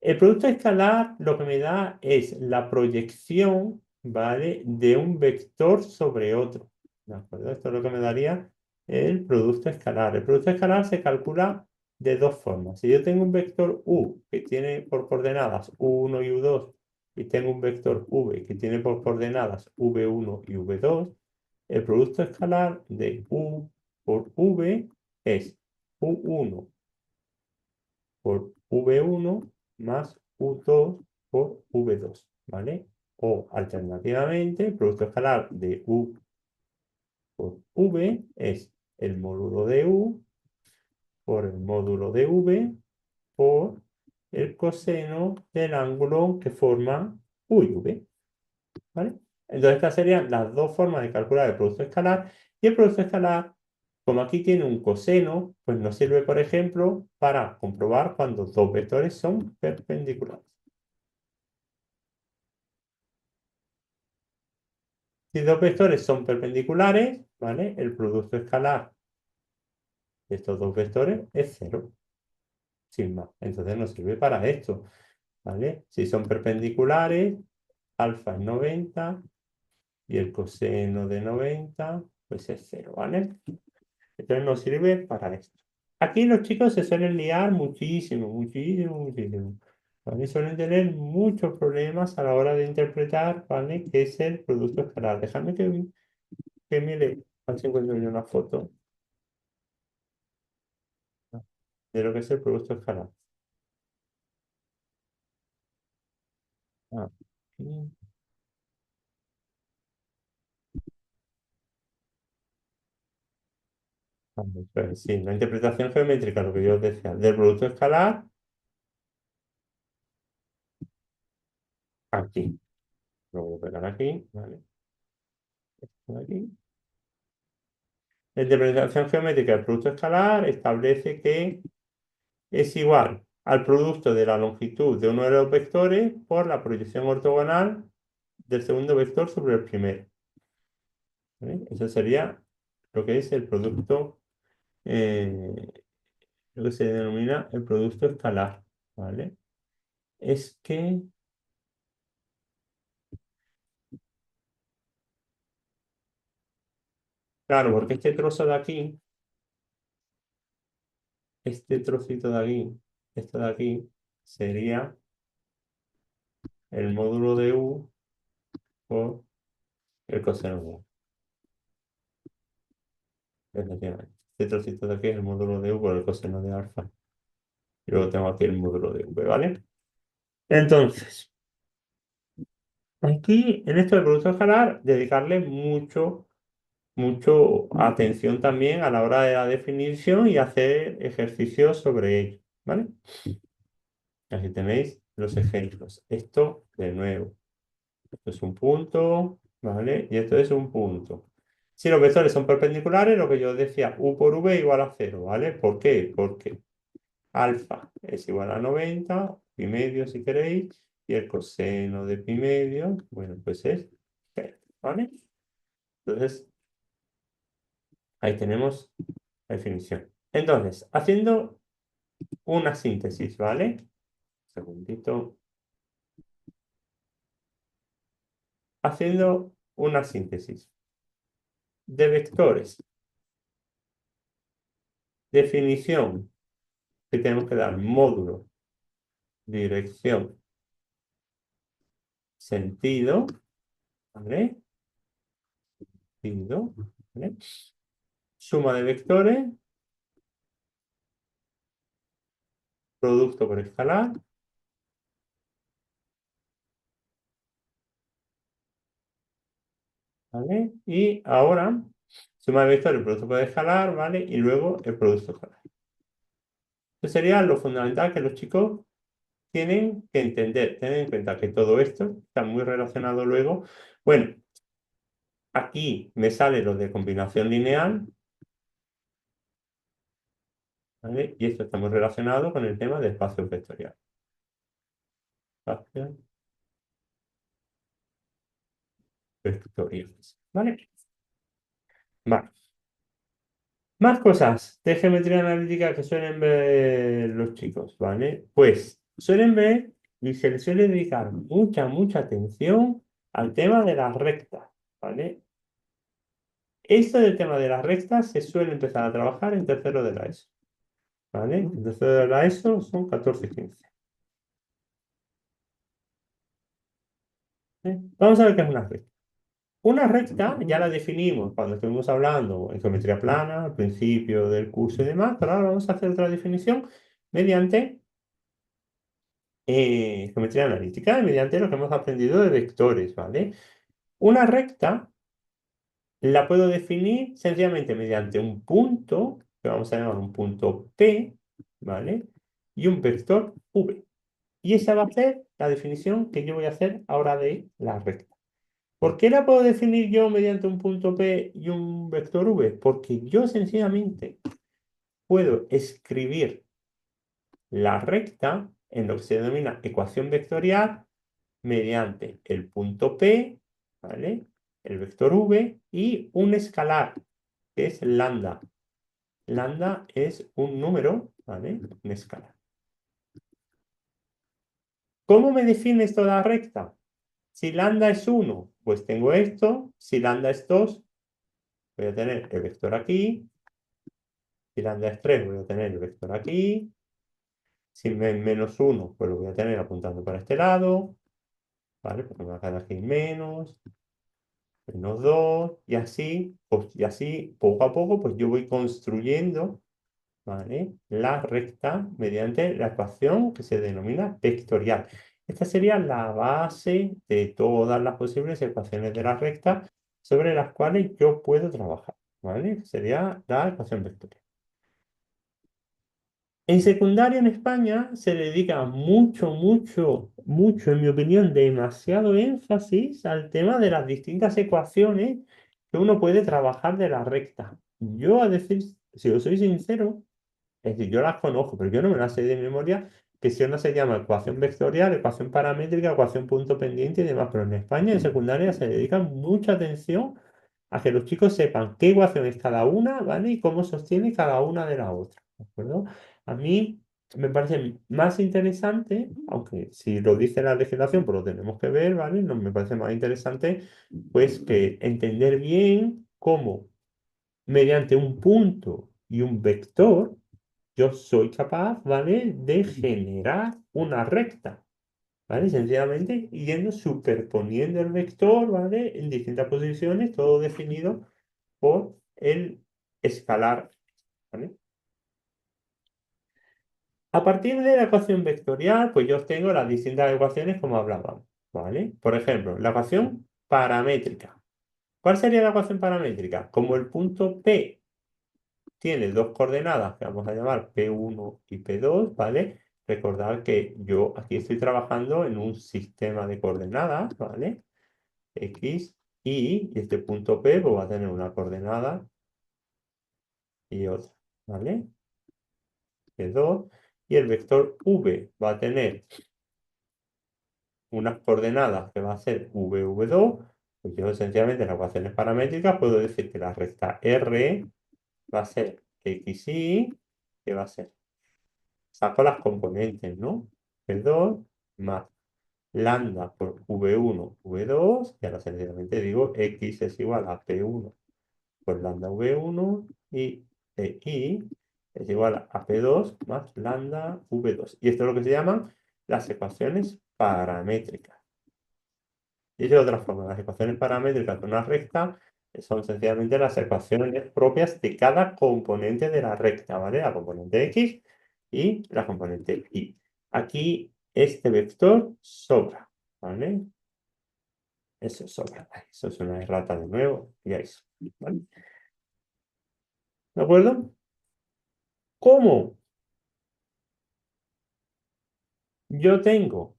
El producto escalar lo que me da es la proyección, ¿vale? De un vector sobre otro. ¿De acuerdo? Esto es lo que me daría el producto escalar. El producto escalar se calcula de dos formas. Si yo tengo un vector U que tiene por coordenadas U1 y U2 y tengo un vector V que tiene por coordenadas V1 y V2, el producto escalar de U por V es U1 por V1 más U2 por V2, ¿vale? O alternativamente, el producto escalar de U por V es el módulo de U por el módulo de V por el coseno del ángulo que forma U y V, ¿vale? Entonces estas serían las dos formas de calcular el producto escalar y el producto escalar como aquí tiene un coseno, pues nos sirve, por ejemplo, para comprobar cuando dos vectores son perpendiculares. Si dos vectores son perpendiculares, ¿vale? El producto escalar de estos dos vectores es cero, sin más. Entonces nos sirve para esto, ¿vale? Si son perpendiculares, alfa es 90 y el coseno de 90, pues es cero, ¿vale? Entonces nos sirve para esto. Aquí los chicos se suelen liar muchísimo, muchísimo, muchísimo. ¿Vale? Suelen tener muchos problemas a la hora de interpretar, ¿vale? ¿Qué es el producto escalar? Déjame que mire, a ver si encuentro yo una foto de lo que es el producto escalar. Ah, aquí. Vamos, pues sí, la interpretación geométrica, lo que yo os decía, del producto escalar, aquí. Lo voy a pegar aquí, ¿vale? Esto de aquí. La interpretación geométrica del producto escalar establece que es igual al producto de la longitud de uno de los vectores por la proyección ortogonal del segundo vector sobre el primero. ¿Vale? Eso sería lo que es el producto, eh, lo que se denomina el producto escalar. ¿Vale? Es que, claro, porque este trozo de aquí, este trocito de aquí, esto de aquí, sería el módulo de U por el coseno de U. Efectivamente. Este trocito de aquí es el módulo de U por el coseno de alfa. Y luego tengo aquí el módulo de V, ¿vale? Entonces, aquí en esto del producto escalar, dedicarle mucho atención también a la hora de la definición y hacer ejercicios sobre ello, ¿vale? Aquí tenéis los ejemplos. Esto, de nuevo, esto es un punto, ¿vale? Y esto es un punto. Si los vectores son perpendiculares, lo que yo os decía, U por V igual a cero, ¿vale? ¿Por qué? Porque alfa es igual a 90, pi medio si queréis, y el coseno de pi medio, bueno, pues es cero, ¿vale? Entonces, ahí tenemos la definición. Entonces, haciendo una síntesis, ¿vale? Un segundito. Haciendo una síntesis de vectores. Definición que tenemos que dar módulo, dirección, sentido, ¿vale? Sentido, ¿vale? Suma de vectores, producto por escalar, ¿vale? Y ahora, suma de vectores, el producto por escalar, ¿vale? Y luego el producto escalar. Eso sería lo fundamental que los chicos tienen que entender, tener en cuenta que todo esto está muy relacionado luego. Bueno, aquí me sale lo de combinación lineal, ¿vale? Y esto está muy relacionado con el tema de espacios vectoriales. Espacios vectoriales, ¿vale? Vale. Más cosas de geometría analítica que suelen ver los chicos, ¿vale? Pues suelen ver y se les suele dedicar mucha atención al tema de las rectas, ¿vale? Esto del tema de las rectas se suele empezar a trabajar en tercero de la ESO, ¿vale? En tercero de la ESO son 14 y 15. ¿Eh? Vamos a ver qué es una recta. Una recta ya la definimos cuando estuvimos hablando en geometría plana, al principio del curso y demás, pero ahora vamos a hacer otra definición mediante geometría analítica, mediante lo que hemos aprendido de vectores, ¿vale? Una recta la puedo definir sencillamente mediante un punto, que vamos a llamar un punto P, ¿vale? Y un vector V. Y esa va a ser la definición que yo voy a hacer ahora de la recta. ¿Por qué la puedo definir yo mediante un punto P y un vector V? Porque yo sencillamente puedo escribir la recta en lo que se denomina ecuación vectorial mediante el punto P, ¿vale? El vector V y un escalar, que es lambda. Lambda es un número, ¿vale? Un escalar. ¿Cómo me define esto de la recta? Si lambda es 1, pues tengo esto. Si lambda es 2, voy a tener el vector aquí. Si lambda es 3, voy a tener el vector aquí. Si menos 1, pues lo voy a tener apuntando para este lado. ¿Vale? Porque me va a quedar aquí menos 2. Y así, pues, y así, poco a poco, pues yo voy construyendo, ¿vale? La recta mediante la ecuación que se denomina vectorial. Esta sería la base de todas las posibles ecuaciones de la recta sobre las cuales yo puedo trabajar, ¿vale? Sería la ecuación vectorial. En secundaria en España se dedica mucho, mucho, mucho, en mi opinión, demasiado énfasis al tema de las distintas ecuaciones que uno puede trabajar de la recta. Yo, a decir, si os soy sincero, es decir, yo las conozco, pero yo no me las sé de memoria, que si una se llama ecuación vectorial, ecuación paramétrica, ecuación punto pendiente y demás. Pero en España, en secundaria, se dedica mucha atención a que los chicos sepan qué ecuación es cada una, ¿vale? Y cómo sostiene cada una de la otra, ¿de acuerdo? A mí me parece más interesante, aunque si lo dice la legislación, pues lo tenemos que ver, ¿vale? No, me parece más interesante, pues, que entender bien cómo mediante un punto y un vector yo soy capaz, ¿vale? De generar una recta, ¿vale? Sencillamente yendo superponiendo el vector, ¿vale? En distintas posiciones, todo definido por el escalar, ¿vale? A partir de la ecuación vectorial, pues yo obtengo las distintas ecuaciones como hablábamos, ¿vale? Por ejemplo, la ecuación paramétrica. ¿Cuál sería la ecuación paramétrica? Como el punto P tiene dos coordenadas que vamos a llamar P1 y P2, ¿vale? Recordad que yo aquí estoy trabajando en un sistema de coordenadas, ¿vale? X, y este punto P pues, va a tener una coordenada y otra, ¿vale? P2, y el vector V va a tener unas coordenadas que va a ser V, V2, pues yo sencillamente en las ecuaciones paramétricas puedo decir que la recta R va a ser XY, que va a ser saco las componentes, ¿no? P2 más lambda por V1, V2, y ahora sencillamente digo X es igual a P1 por lambda V1 y PI es igual a P2 más lambda V2. Y esto es lo que se llaman las ecuaciones paramétricas. Y de otra forma, las ecuaciones paramétricas de una recta son sencillamente las ecuaciones propias de cada componente de la recta, ¿vale? La componente X y la componente Y. Aquí este vector sobra, ¿vale? Eso sobra. Eso es una errata de nuevo y eso, ¿vale? ¿De acuerdo? ¿Cómo yo tengo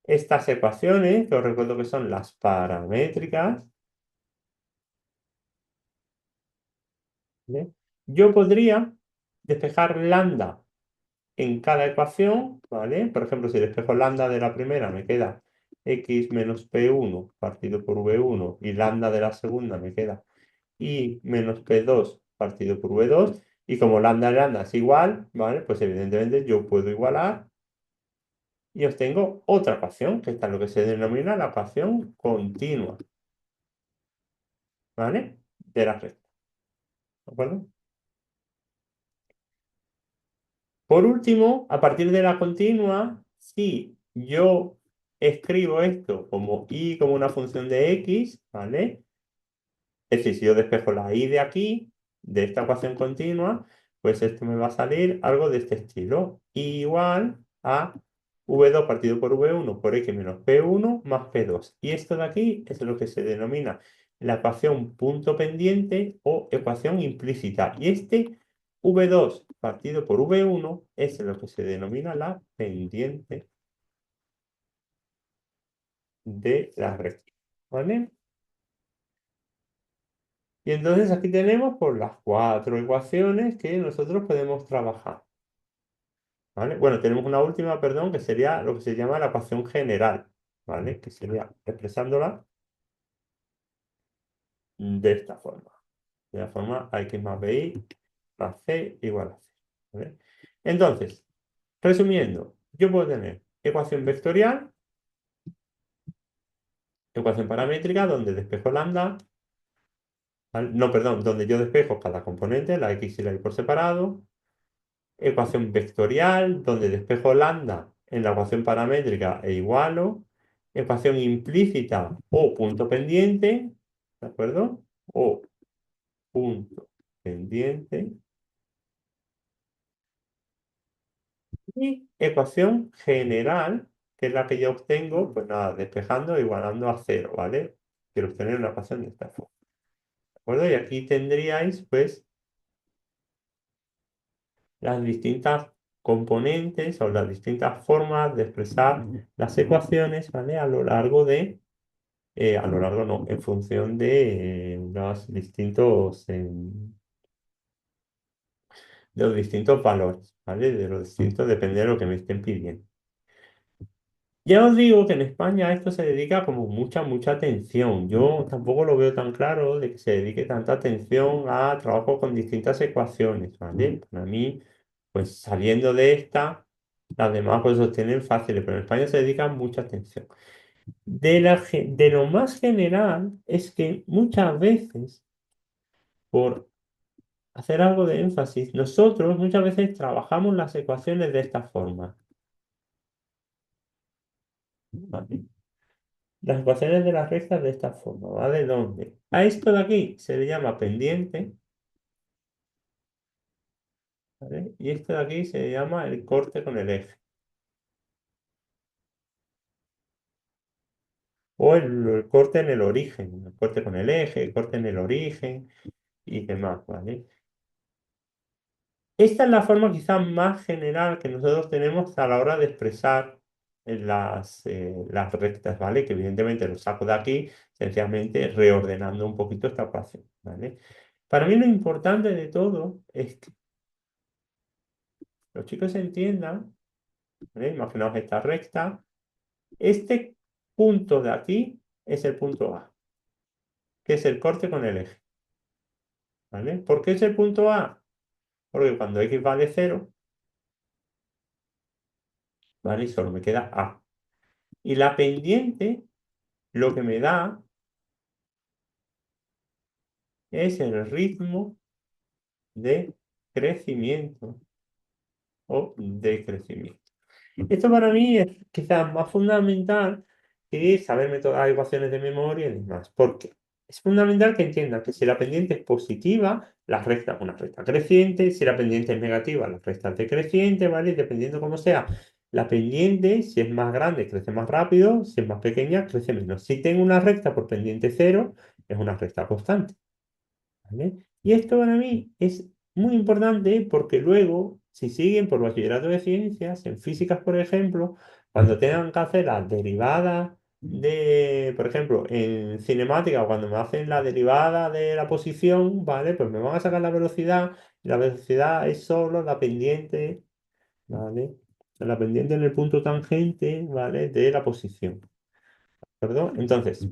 estas ecuaciones, que os recuerdo que son las paramétricas, ¿vale? Yo podría despejar lambda en cada ecuación, ¿vale? Por ejemplo, si despejo lambda de la primera me queda x menos p1 partido por v1 y lambda de la segunda me queda y menos p2 partido por v2 y como lambda y lambda es igual, ¿vale? Pues evidentemente yo puedo igualar y obtengo otra ecuación, que está en lo que se denomina la ecuación continua, ¿vale? De la recta, ¿de acuerdo? Por último, a partir de la continua, si yo escribo esto como y como una función de x, ¿vale? Es decir, si yo despejo la y de aquí, de esta ecuación continua, pues esto me va a salir algo de este estilo. Igual a v2 partido por v1 por x menos p1 más p2. Y esto de aquí es lo que se denomina la ecuación punto pendiente o ecuación implícita. Y este v2 partido por v1 es lo que se denomina la pendiente de la recta. ¿vale? Y entonces aquí tenemos por las cuatro ecuaciones que nosotros podemos trabajar, ¿vale? Bueno, tenemos una última, perdón, que sería lo que se llama la ecuación general, ¿vale? Que sería expresándola de esta forma. De la forma x más bi más c igual a c, ¿vale? Entonces, resumiendo, yo puedo tener ecuación vectorial, ecuación paramétrica, donde despejo lambda, ¿vale? No, perdón, donde yo despejo cada componente, la x y la y por separado, ecuación vectorial, donde despejo lambda en la ecuación paramétrica e igualo, ecuación implícita o punto pendiente, ¿de acuerdo? O punto pendiente, y ecuación general, que es la que yo obtengo, pues nada, despejando e igualando a cero, ¿vale? Quiero obtener una ecuación de esta forma, ¿de acuerdo? Y aquí tendríais, pues, las distintas componentes o las distintas formas de expresar las ecuaciones, ¿vale? A lo largo de, a lo largo no, en función de los distintos valores, ¿vale? De los distintos, depende de lo que me estén pidiendo. Ya os digo que en España esto se dedica como mucha atención. Yo tampoco lo veo tan claro de que se dedique tanta atención a trabajo con distintas ecuaciones, ¿vale? Para mí, pues saliendo de esta, las demás pues los tienen fáciles, pero en España se dedica mucha atención. De lo más general es que muchas veces, por hacer algo de énfasis, nosotros muchas veces trabajamos las ecuaciones de esta forma, ¿vale? Las ecuaciones de las rectas de esta forma, ¿vale? Donde a esto de aquí se le llama pendiente, ¿vale? Y esto de aquí se le llama el corte con el eje. O el corte en el origen, el corte con el eje, el corte en el origen y demás, ¿vale? Esta es la forma quizá más general que nosotros tenemos a la hora de expresar las rectas, ¿vale? Que evidentemente lo saco de aquí, sencillamente reordenando un poquito esta ecuación, ¿vale? Para mí lo importante de todo es que los chicos entiendan, ¿vale? Imaginaos esta recta. Este punto de aquí es el punto A, que es el corte con el eje, ¿vale? ¿Por qué es el punto A? Porque cuando x vale cero, ¿vale? Y solo me queda A. Y la pendiente lo que me da es el ritmo de crecimiento o decrecimiento. Esto para mí es quizás más fundamental que saberme todas las ecuaciones de memoria y demás. ¿Por qué? Es fundamental que entiendan que si la pendiente es positiva, la recta es una recta creciente; si la pendiente es negativa, la recta es decreciente, ¿vale? Dependiendo cómo sea. La pendiente, si es más grande, crece más rápido; si es más pequeña, crece menos. Si tengo una recta por pendiente cero, es una recta constante, ¿vale? Y esto para mí es muy importante porque luego, si siguen por bachillerato de ciencias, en físicas, por ejemplo, cuando tengan que hacer las derivadas de, por ejemplo, en cinemática, cuando me hacen la derivada de la posición, ¿vale? Pues me van a sacar la velocidad, y la velocidad es solo la pendiente, ¿vale? La pendiente en el punto tangente, ¿vale? De la posición, ¿perdón? Entonces,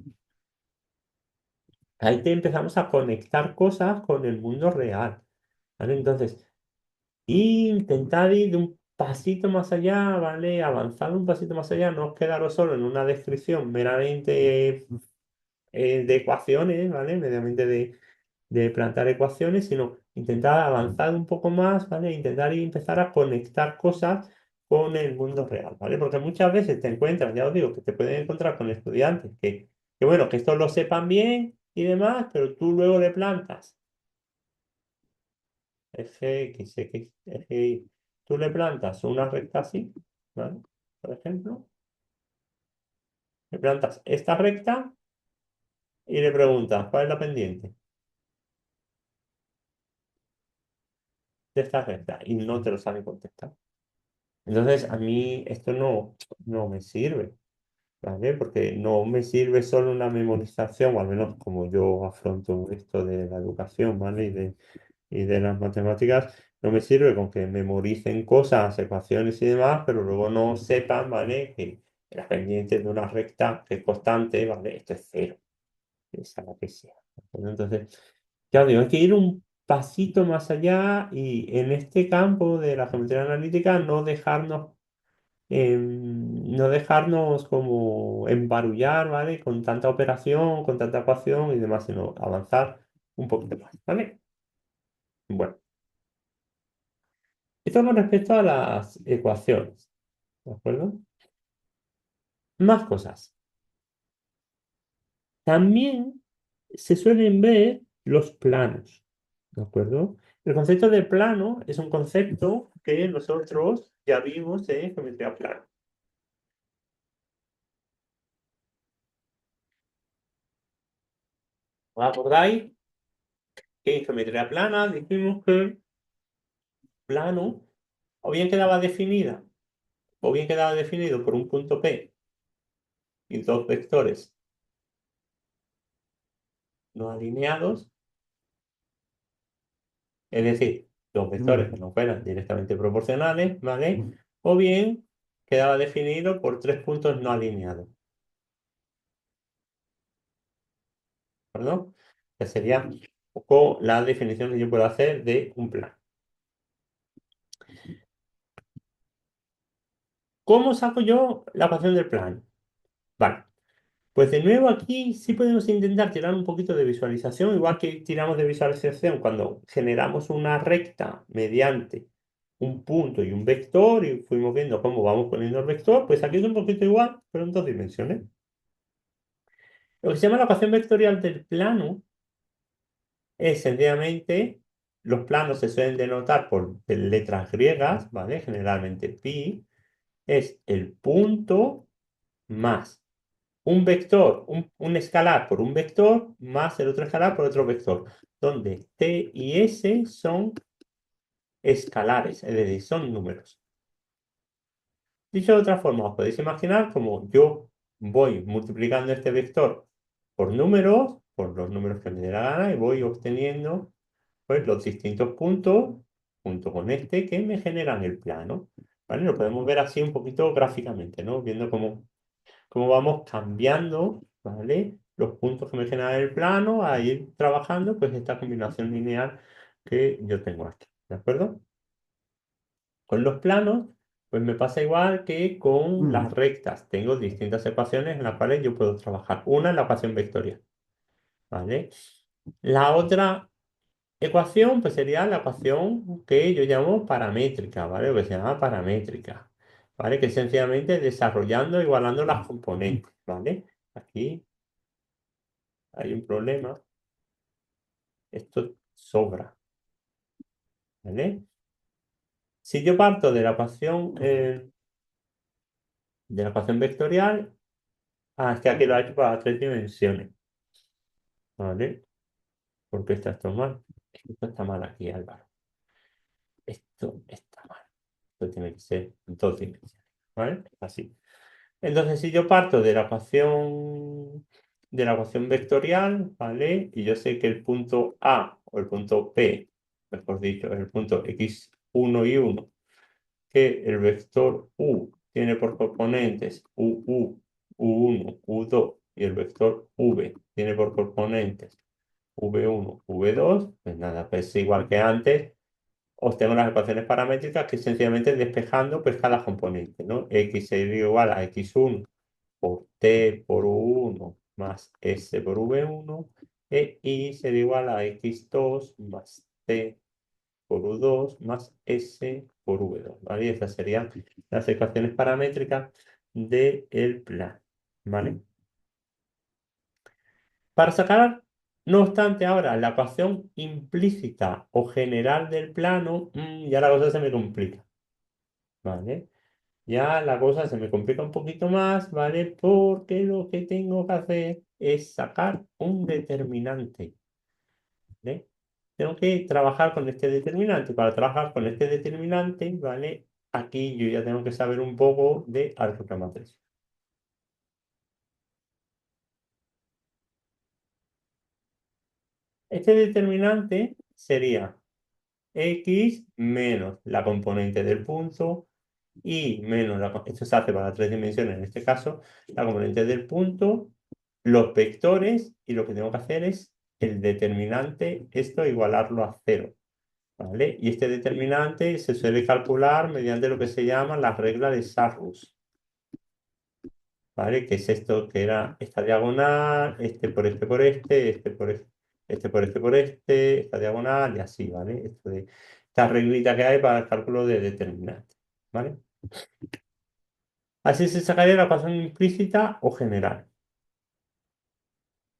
ahí te empezamos a conectar cosas con el mundo real, ¿vale? Entonces, intentad ir de un pasito más allá, ¿vale? Avanzar un pasito más allá, no os quedaros solo en una descripción meramente de ecuaciones, ¿vale? Meramente de plantear ecuaciones, sino intentar avanzar un poco más, ¿vale? Intentar y empezar a conectar cosas con el mundo real, ¿vale? Porque muchas veces te encuentras, ya os digo, que te pueden encontrar con estudiantes que bueno, que esto lo sepan bien y demás, pero tú luego le plantas fx, y. Tú le plantas una recta así, ¿vale? Por ejemplo, le plantas esta recta y le preguntas cuál es la pendiente de esta recta y no te lo sabe contestar. Entonces, a mí esto no me sirve. ¿vale? Porque no me sirve solo una memorización, o al menos como yo afronto esto de la educación, ¿vale? Y de las matemáticas, no me sirve con que memoricen cosas, ecuaciones y demás, pero luego no sepan, ¿vale? Que la pendiente de una recta que es constante, ¿vale? Esto es cero, sea la que sea. ¿De acuerdo? Entonces, ya digo, hay que ir un pasito más allá y en este campo de la geometría analítica no dejarnos como embarullar, ¿vale? Con tanta operación, con tanta ecuación y demás, sino avanzar un poquito más, ¿vale? Bueno, esto con respecto a las ecuaciones, ¿de acuerdo? Más cosas. También se suelen ver los planos, ¿de acuerdo? El concepto de plano es un concepto que nosotros ya vimos en geometría plana. ¿Os acordáis que en geometría plana dijimos que plano o bien quedaba definida o bien quedaba definido por un punto P y dos vectores no alineados, es decir, dos vectores que no fueran directamente proporcionales, ¿vale? O bien quedaba definido por tres puntos no alineados, ¿de acuerdo? Que sería un poco la definición que yo puedo hacer de un plano. ¿Cómo saco yo la ecuación del plano? Vale, pues de nuevo aquí sí podemos intentar tirar un poquito de visualización, igual que tiramos de visualización cuando generamos una recta mediante un punto y un vector y fuimos viendo cómo vamos poniendo el vector, pues aquí es un poquito igual, pero en dos dimensiones. Lo que se llama la ecuación vectorial del plano es sencillamente, los planos se suelen denotar por letras griegas, ¿vale? Generalmente pi, es el punto más un vector, un escalar por un vector más el otro escalar por otro vector, donde t y s son escalares, es decir, son números. Dicho de otra forma, os podéis imaginar como yo voy multiplicando este vector por números, por los números que me dé la gana, y voy obteniendo pues, los distintos puntos, junto con este, que me generan el plano. ¿Vale? Lo podemos ver así un poquito gráficamente, ¿no? Viendo cómo vamos cambiando, ¿vale? Los puntos que me generan el plano a ir trabajando, pues esta combinación lineal que yo tengo aquí, ¿de acuerdo? Con los planos, pues me pasa igual que con las rectas. Tengo distintas ecuaciones en las cuales yo puedo trabajar. Una es la ecuación vectorial, ¿vale? La otra ecuación, pues sería la ecuación que yo llamo paramétrica, ¿vale? Lo que se llama paramétrica, ¿vale? Que es sencillamente desarrollando, igualando las componentes, ¿vale? Aquí hay un problema. Esto sobra, ¿vale? Si yo parto de la ecuación vectorial, es que aquí lo he hecho para tres dimensiones, ¿vale? Porque esto mal. Esto está mal aquí, Álvaro. Esto está mal. Esto tiene que ser dos dimensiones, ¿vale? Así. Entonces, si yo parto de la ecuación vectorial, ¿vale? Y yo sé que el punto A o el punto P, mejor dicho, el punto x1 y 1 que el vector u tiene por componentes u1, u2 y el vector v tiene por componentes v1, v2, pues nada, pues igual que antes, obtengo las ecuaciones paramétricas que sencillamente despejando pues cada componente, ¿no? X sería igual a x1 por t por u1 más s por v1 e y sería igual a x2 más t por U2 más S por V2, ¿vale? Y estas serían las ecuaciones paramétricas del plan, ¿vale? Para sacar, no obstante, ahora la ecuación implícita o general del plano, ya la cosa se me complica, ¿vale? Ya la cosa se me complica un poquito más, ¿vale? Porque lo que tengo que hacer es sacar un determinante, ¿vale? Tengo que trabajar con este determinante. Para trabajar con este determinante, ¿vale? Aquí yo ya tengo que saber un poco de álgebra matriz. Este determinante sería x menos la componente del punto y menos esto se hace para 3 dimensiones en este caso, la componente del punto, los vectores, y lo que tengo que hacer es el determinante, esto igualarlo a cero, ¿vale? Y este determinante se suele calcular mediante lo que se llama la regla de Sarrus, ¿vale? Que es esto que era esta diagonal, este por este por este por este por este por esta diagonal y así, ¿vale? Esta reglita que hay para el cálculo de determinante, ¿vale? Así se sacaría la ecuación implícita o general.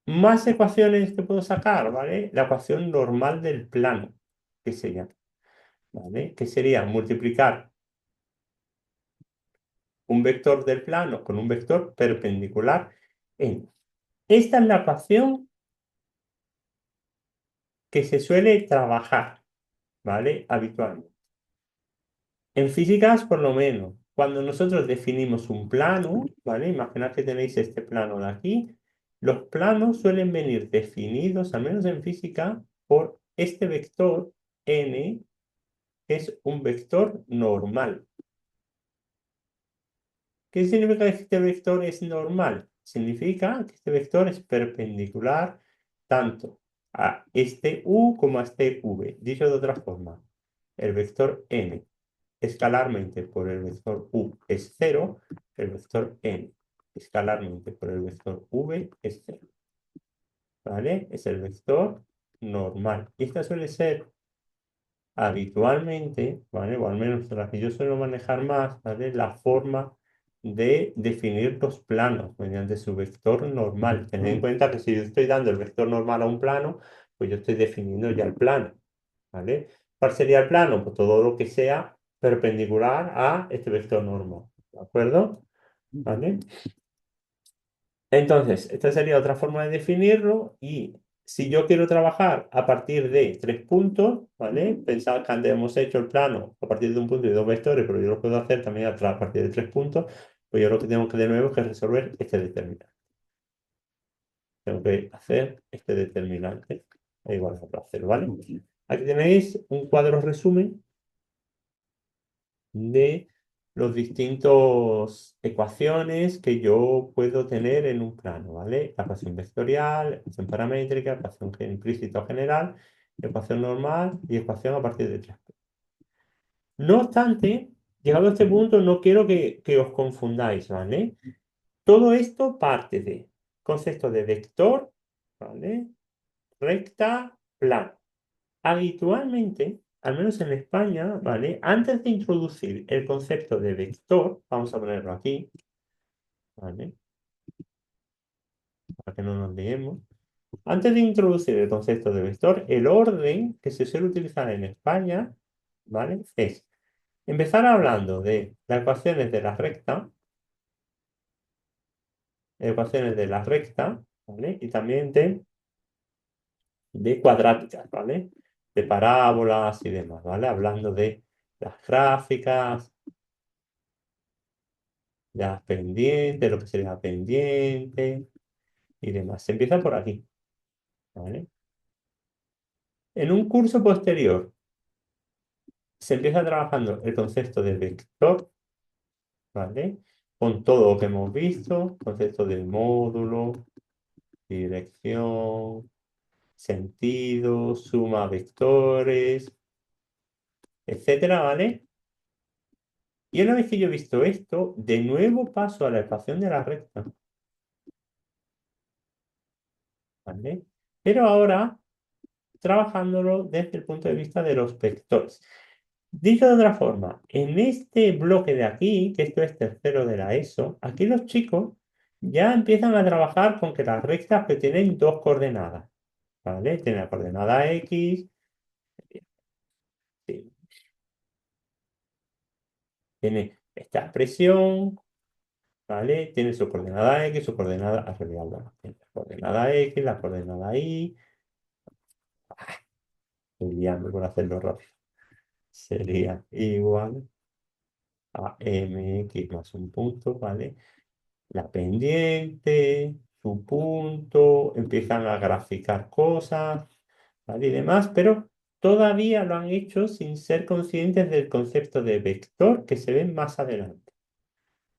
Más ecuaciones que puedo sacar, ¿vale? La ecuación normal del plano, que se llama, ¿vale? Que sería multiplicar un vector del plano con un vector perpendicular en. Esta es la ecuación que se suele trabajar, ¿vale? Habitualmente. En físicas, por lo menos, cuando nosotros definimos un plano, ¿vale? Imaginad que tenéis este plano de aquí. Los planos suelen venir definidos, al menos en física, por este vector n, que es un vector normal. ¿Qué significa que este vector es normal? Significa que este vector es perpendicular tanto a este u como a este v. Dicho de otra forma, el vector n escalarmente por el vector u es cero, el vector n escalarmente por el vector v es cero. ¿Vale? Es el vector normal. Y esta suele ser habitualmente, ¿vale? O al menos la que yo suelo manejar más, ¿vale? La forma de definir los planos mediante su vector normal. Tened en cuenta que si yo estoy dando el vector normal a un plano, pues yo estoy definiendo ya el plano, ¿vale? ¿Cuál sería el plano? Pues todo lo que sea perpendicular a este vector normal, ¿de acuerdo? ¿Vale? Entonces, esta sería otra forma de definirlo y si yo quiero trabajar a partir de 3 puntos, ¿vale? Pensad que antes hemos hecho el plano a partir de un punto y dos vectores, pero yo lo puedo hacer también a partir de 3 puntos, pues yo lo que tengo que de nuevo es que resolver este determinante. Tengo que hacer este determinante e igual a cero, ¿vale? Aquí tenéis un cuadro resumen de los distintos ecuaciones que yo puedo tener en un plano, ¿vale? La ecuación vectorial, ecuación paramétrica, ecuación implícita o general, ecuación normal y ecuación a partir de 3. No obstante, llegado a este punto, no quiero que os confundáis, ¿vale? Todo esto parte de concepto de vector, ¿vale? Recta, plano. Habitualmente, al menos en España, ¿vale? Antes de introducir el concepto de vector, vamos a ponerlo aquí, ¿vale? Para que no nos liemos. Antes de introducir el concepto de vector, el orden que se suele utilizar en España, ¿vale? Es empezar hablando de las ecuaciones de la recta, ¿vale? Y también de cuadráticas, ¿vale? De parábolas y demás, ¿vale? Hablando de las gráficas, las pendientes, lo que sería pendiente y demás. Se empieza por aquí, ¿vale? En un curso posterior se empieza trabajando el concepto de vector, ¿vale? Con todo lo que hemos visto, concepto del módulo, dirección, sentido, suma vectores, etcétera, ¿vale? Y una vez que yo he visto esto, de nuevo paso a la ecuación de la recta, ¿vale? Pero ahora trabajándolo desde el punto de vista de los vectores. Dicho de otra forma, en este bloque de aquí, que esto es tercero de la ESO, aquí los chicos ya empiezan a trabajar con que las rectas que tienen dos coordenadas, ¿vale? Tiene la coordenada X, sí, tiene esta expresión, ¿vale? Tiene su coordenada X, su coordenada, en realidad, bueno, tiene la coordenada X, la coordenada Y, estoy liando por hacerlo rápido, sería igual a mx más un punto, ¿vale? La pendiente, su punto, empiezan a graficar cosas, ¿vale? Y demás, pero todavía lo han hecho sin ser conscientes del concepto de vector que se ve más adelante,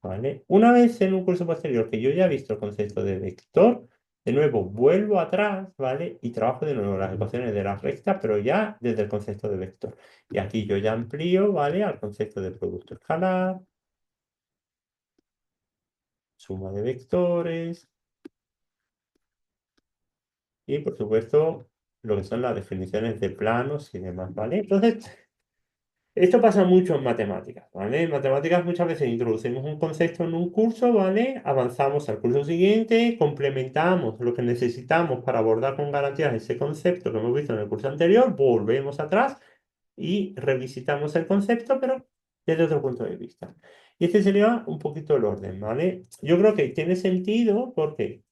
¿vale? Una vez en un curso posterior que yo ya he visto el concepto de vector, de nuevo vuelvo atrás, ¿vale? Y trabajo de nuevo las ecuaciones de las rectas, pero ya desde el concepto de vector. Y aquí yo ya amplío, ¿vale? Al concepto de producto escalar, suma de vectores y, por supuesto, lo que son las definiciones de planos y demás, ¿vale? Entonces, esto pasa mucho en matemáticas, ¿vale? En matemáticas muchas veces introducimos un concepto en un curso, ¿vale? Avanzamos al curso siguiente, complementamos lo que necesitamos para abordar con garantías ese concepto que hemos visto en el curso anterior, volvemos atrás y revisitamos el concepto, pero desde otro punto de vista. Y este sería un poquito el orden, ¿vale? Yo creo que tiene sentido porque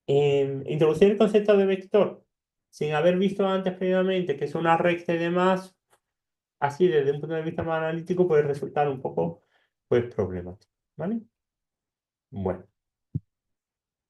introducir el concepto de vector sin haber visto antes previamente que es una recta y demás, así desde un punto de vista más analítico puede resultar un poco, pues, problemático, ¿vale? Bueno,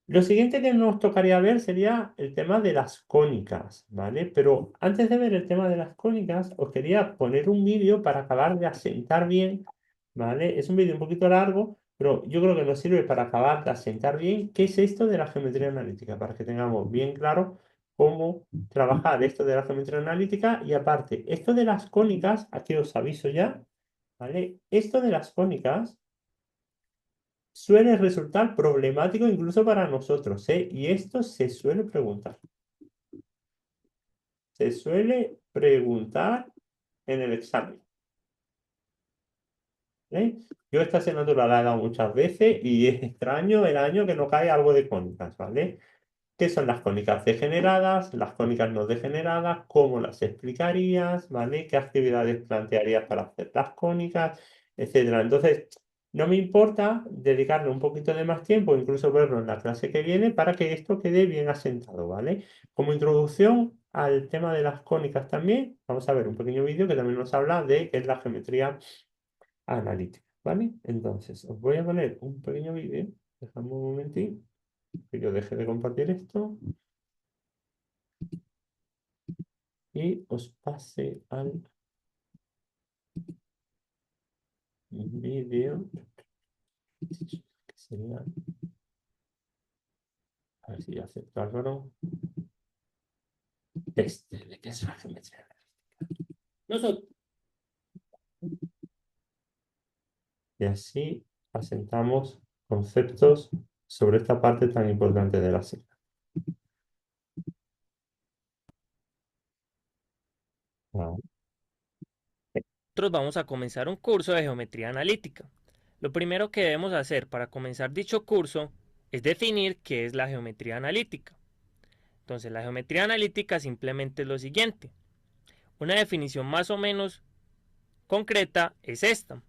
lo siguiente que nos tocaría ver sería el tema de las cónicas, ¿vale? Pero antes de ver el tema de las cónicas, os quería poner un vídeo para acabar de asentar bien, ¿vale? Es un vídeo un poquito largo, pero yo creo que nos sirve para acabar de asentar bien qué es esto de la geometría analítica, para que tengamos bien claro cómo trabajar esto de la geometría analítica y aparte, esto de las cónicas, aquí os aviso ya, ¿vale? Esto de las cónicas suele resultar problemático incluso para nosotros, ¿eh? Y esto se suele preguntar. Se suele preguntar en el examen. ¿Eh? Yo esta asignatura la he dado muchas veces y es extraño el año que no cae algo de cónicas, ¿vale? ¿Qué son las cónicas degeneradas, las cónicas no degeneradas? ¿Cómo las explicarías? ¿Vale? ¿Qué actividades plantearías para hacer las cónicas? Etcétera. Entonces, no me importa dedicarle un poquito de más tiempo, incluso verlo en la clase que viene, para que esto quede bien asentado, ¿vale? Como introducción al tema de las cónicas también, vamos a ver un pequeño vídeo que también nos habla de qué es la geometría analítica, ¿vale? Entonces, os voy a poner un pequeño vídeo. Dejadme un momentín que yo deje de compartir esto. Y os pase al vídeo que sería, a ver si ya acepto Álvaro, este, de qué es la geometría. Nosotros. Y así asentamos conceptos sobre esta parte tan importante de la sigla. Wow. Nosotros vamos a comenzar un curso de geometría analítica. Lo primero que debemos hacer para comenzar dicho curso es definir qué es la geometría analítica. Entonces, la geometría analítica simplemente es lo siguiente. Una definición más o menos concreta es esta.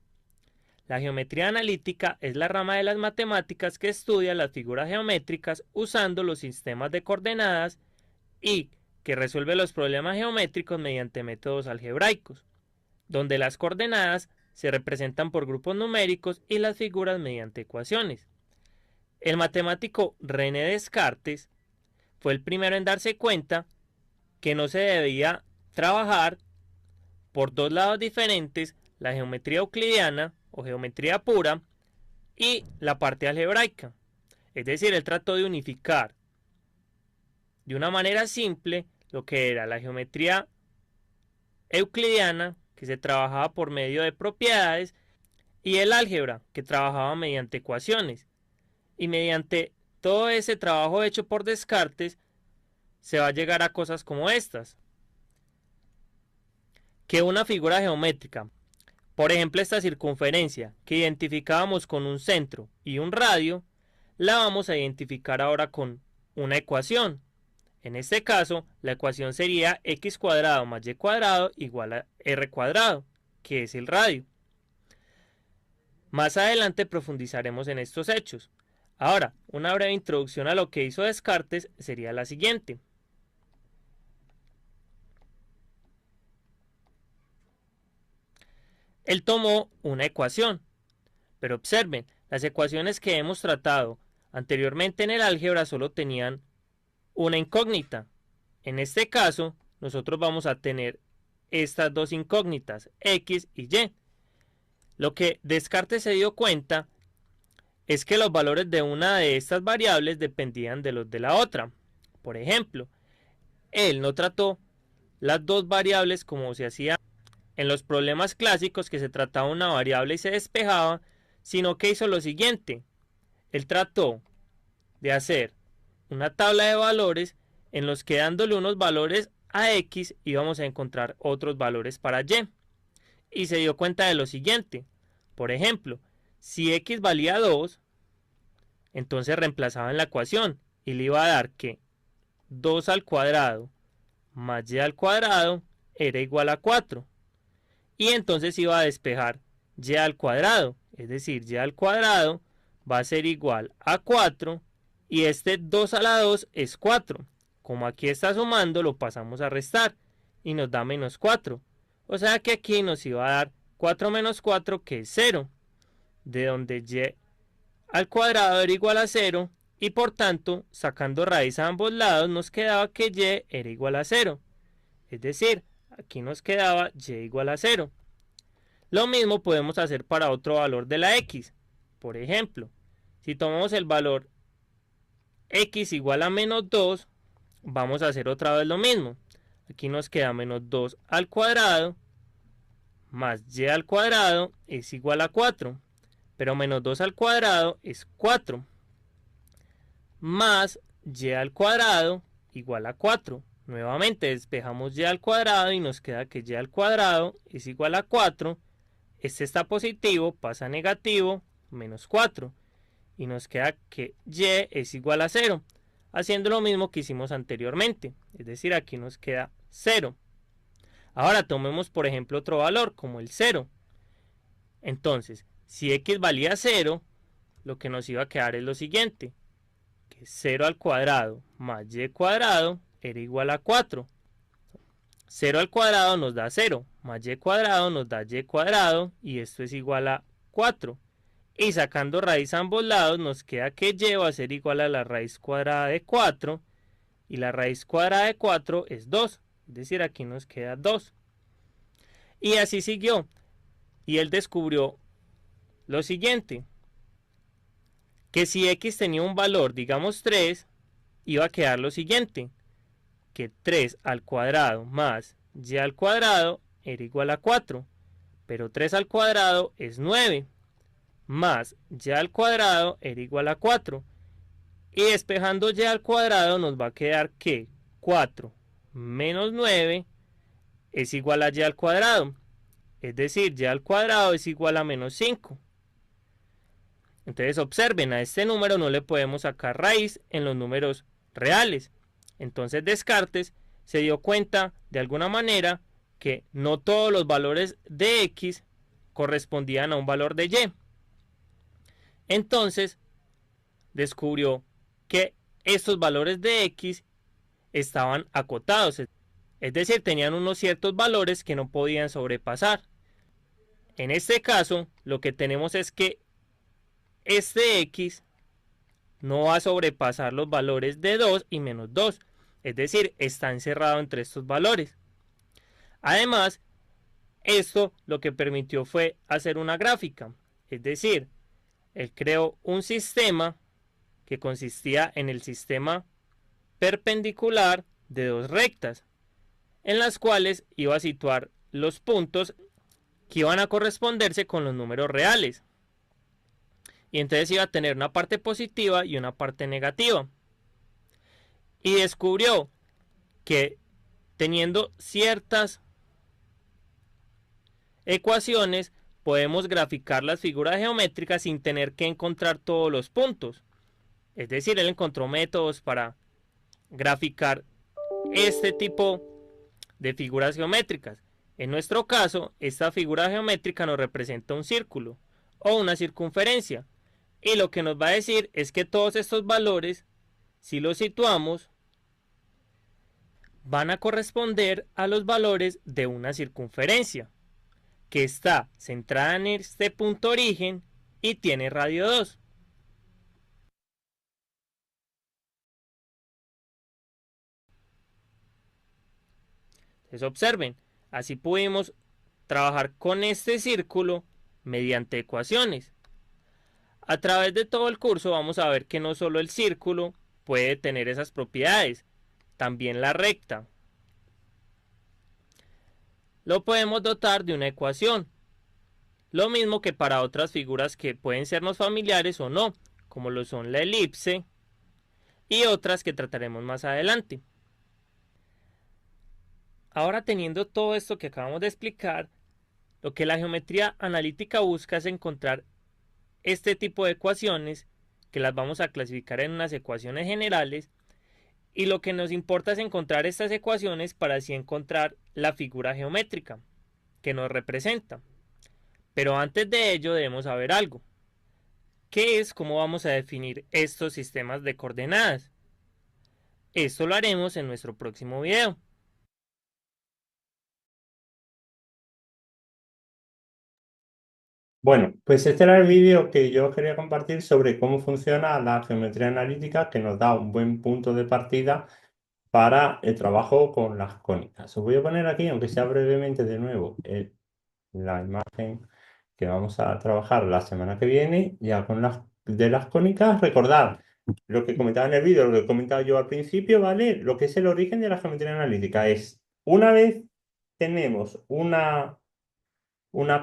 La geometría analítica es la rama de las matemáticas que estudia las figuras geométricas usando los sistemas de coordenadas y que resuelve los problemas geométricos mediante métodos algebraicos, donde las coordenadas se representan por grupos numéricos y las figuras mediante ecuaciones. El matemático René Descartes fue el primero en darse cuenta que no se debía trabajar por dos lados diferentes, la geometría euclidiana o geometría pura y la parte algebraica. Es decir, él trató de unificar de una manera simple lo que era la geometría euclidiana, que se trabajaba por medio de propiedades, y el álgebra, que trabajaba mediante ecuaciones. Y mediante todo ese trabajo hecho por Descartes, se va a llegar a cosas como estas. Que una figura geométrica, por ejemplo esta circunferencia, que identificábamos con un centro y un radio, la vamos a identificar ahora con una ecuación. En este caso, la ecuación sería x cuadrado más y cuadrado igual a r cuadrado, que es el radio. Más adelante profundizaremos en estos hechos. Ahora, una breve introducción a lo que hizo Descartes sería la siguiente. Él tomó una ecuación, pero observen, las ecuaciones que hemos tratado anteriormente en el álgebra solo tenían una incógnita. En este caso, nosotros vamos a tener estas dos incógnitas, X y Y. Lo que Descartes se dio cuenta es que los valores de una de estas variables dependían de los de la otra. Por ejemplo, él no trató las dos variables como se hacía en los problemas clásicos, que se trataba una variable y se despejaba, sino que hizo lo siguiente. Él trató de hacer una tabla de valores en los que dándole unos valores a X íbamos a encontrar otros valores para Y. Y se dio cuenta de lo siguiente. Por ejemplo, si X valía 2, entonces reemplazaba en la ecuación y le iba a dar que 2 al cuadrado más Y al cuadrado era igual a 4. Y entonces iba a despejar Y al cuadrado, es decir, Y al cuadrado va a ser igual a 4 y este 2 a la 2 es 4. Como aquí está sumando, lo pasamos a restar y nos da menos 4. O sea que aquí nos iba a dar 4 menos 4, que es 0, de donde Y al cuadrado era igual a 0 y por tanto, sacando raíz a ambos lados, nos quedaba que Y era igual a 0. Es decir, aquí nos quedaba Y igual a 0. Lo mismo podemos hacer para otro valor de la X. Por ejemplo, si tomamos el valor X igual a menos 2, vamos a hacer otra vez lo mismo. Aquí nos queda menos 2 al cuadrado más Y al cuadrado es igual a 4. Pero menos 2 al cuadrado es 4. Más Y al cuadrado igual a 4. Nuevamente despejamos Y al cuadrado y nos queda que Y al cuadrado es igual a 4. Este está positivo, pasa a negativo, menos 4. Y nos queda que Y es igual a 0. Haciendo lo mismo que hicimos anteriormente. Es decir, aquí nos queda 0. Ahora tomemos por ejemplo otro valor como el 0. Entonces, si X valía 0, lo que nos iba a quedar es lo siguiente. Que 0 al cuadrado más Y cuadrado era igual a 4. 0 al cuadrado nos da 0, más Y cuadrado nos da Y cuadrado, y esto es igual a 4. Y sacando raíz a ambos lados nos queda que Y va a ser igual a la raíz cuadrada de 4, y la raíz cuadrada de 4 es 2, es decir, aquí nos queda 2. Y así siguió, y él descubrió lo siguiente, que si X tenía un valor, digamos 3, iba a quedar lo siguiente, que 3 al cuadrado más Y al cuadrado era igual a 4, pero 3 al cuadrado es 9, más Y al cuadrado era igual a 4, y despejando Y al cuadrado nos va a quedar que 4 menos 9 es igual a Y al cuadrado, es decir, Y al cuadrado es igual a menos 5. Entonces observen, a este número no le podemos sacar raíz en los números reales. Entonces Descartes se dio cuenta de alguna manera que no todos los valores de X correspondían a un valor de Y. Entonces descubrió que estos valores de X estaban acotados, es decir, tenían unos ciertos valores que no podían sobrepasar. En este caso, lo que tenemos es que este X no va a sobrepasar los valores de 2 y menos 2, es decir, está encerrado entre estos valores. Además, esto lo que permitió fue hacer una gráfica, es decir, él creó un sistema que consistía en el sistema perpendicular de dos rectas, en las cuales iba a situar los puntos que iban a corresponderse con los números reales. Y entonces iba a tener una parte positiva y una parte negativa. Y descubrió que teniendo ciertas ecuaciones podemos graficar las figuras geométricas sin tener que encontrar todos los puntos. Es decir, él encontró métodos para graficar este tipo de figuras geométricas. En nuestro caso, esta figura geométrica nos representa un círculo o una circunferencia. Y lo que nos va a decir es que todos estos valores, si los situamos, van a corresponder a los valores de una circunferencia, que está centrada en este punto origen y tiene radio 2. Entonces observen, así pudimos trabajar con este círculo mediante ecuaciones. A través de todo el curso vamos a ver que no solo el círculo puede tener esas propiedades, también la recta. Lo podemos dotar de una ecuación, lo mismo que para otras figuras que pueden sernos familiares o no, como lo son la elipse y otras que trataremos más adelante. Ahora, teniendo todo esto que acabamos de explicar, lo que la geometría analítica busca es encontrar este tipo de ecuaciones, que las vamos a clasificar en unas ecuaciones generales, y lo que nos importa es encontrar estas ecuaciones para así encontrar la figura geométrica que nos representa. Pero antes de ello debemos saber algo. ¿Qué es cómo vamos a definir estos sistemas de coordenadas? Esto lo haremos en nuestro próximo video. Bueno, pues este era el vídeo que yo quería compartir sobre cómo funciona la geometría analítica, que nos da un buen punto de partida para el trabajo con las cónicas. Os voy a poner aquí, aunque sea brevemente de nuevo, la imagen que vamos a trabajar la semana que viene, ya con las de las cónicas. Recordad lo que comentaba en el vídeo, lo que he comentado yo al principio, ¿vale? Lo que es el origen de la geometría analítica es, una vez tenemos una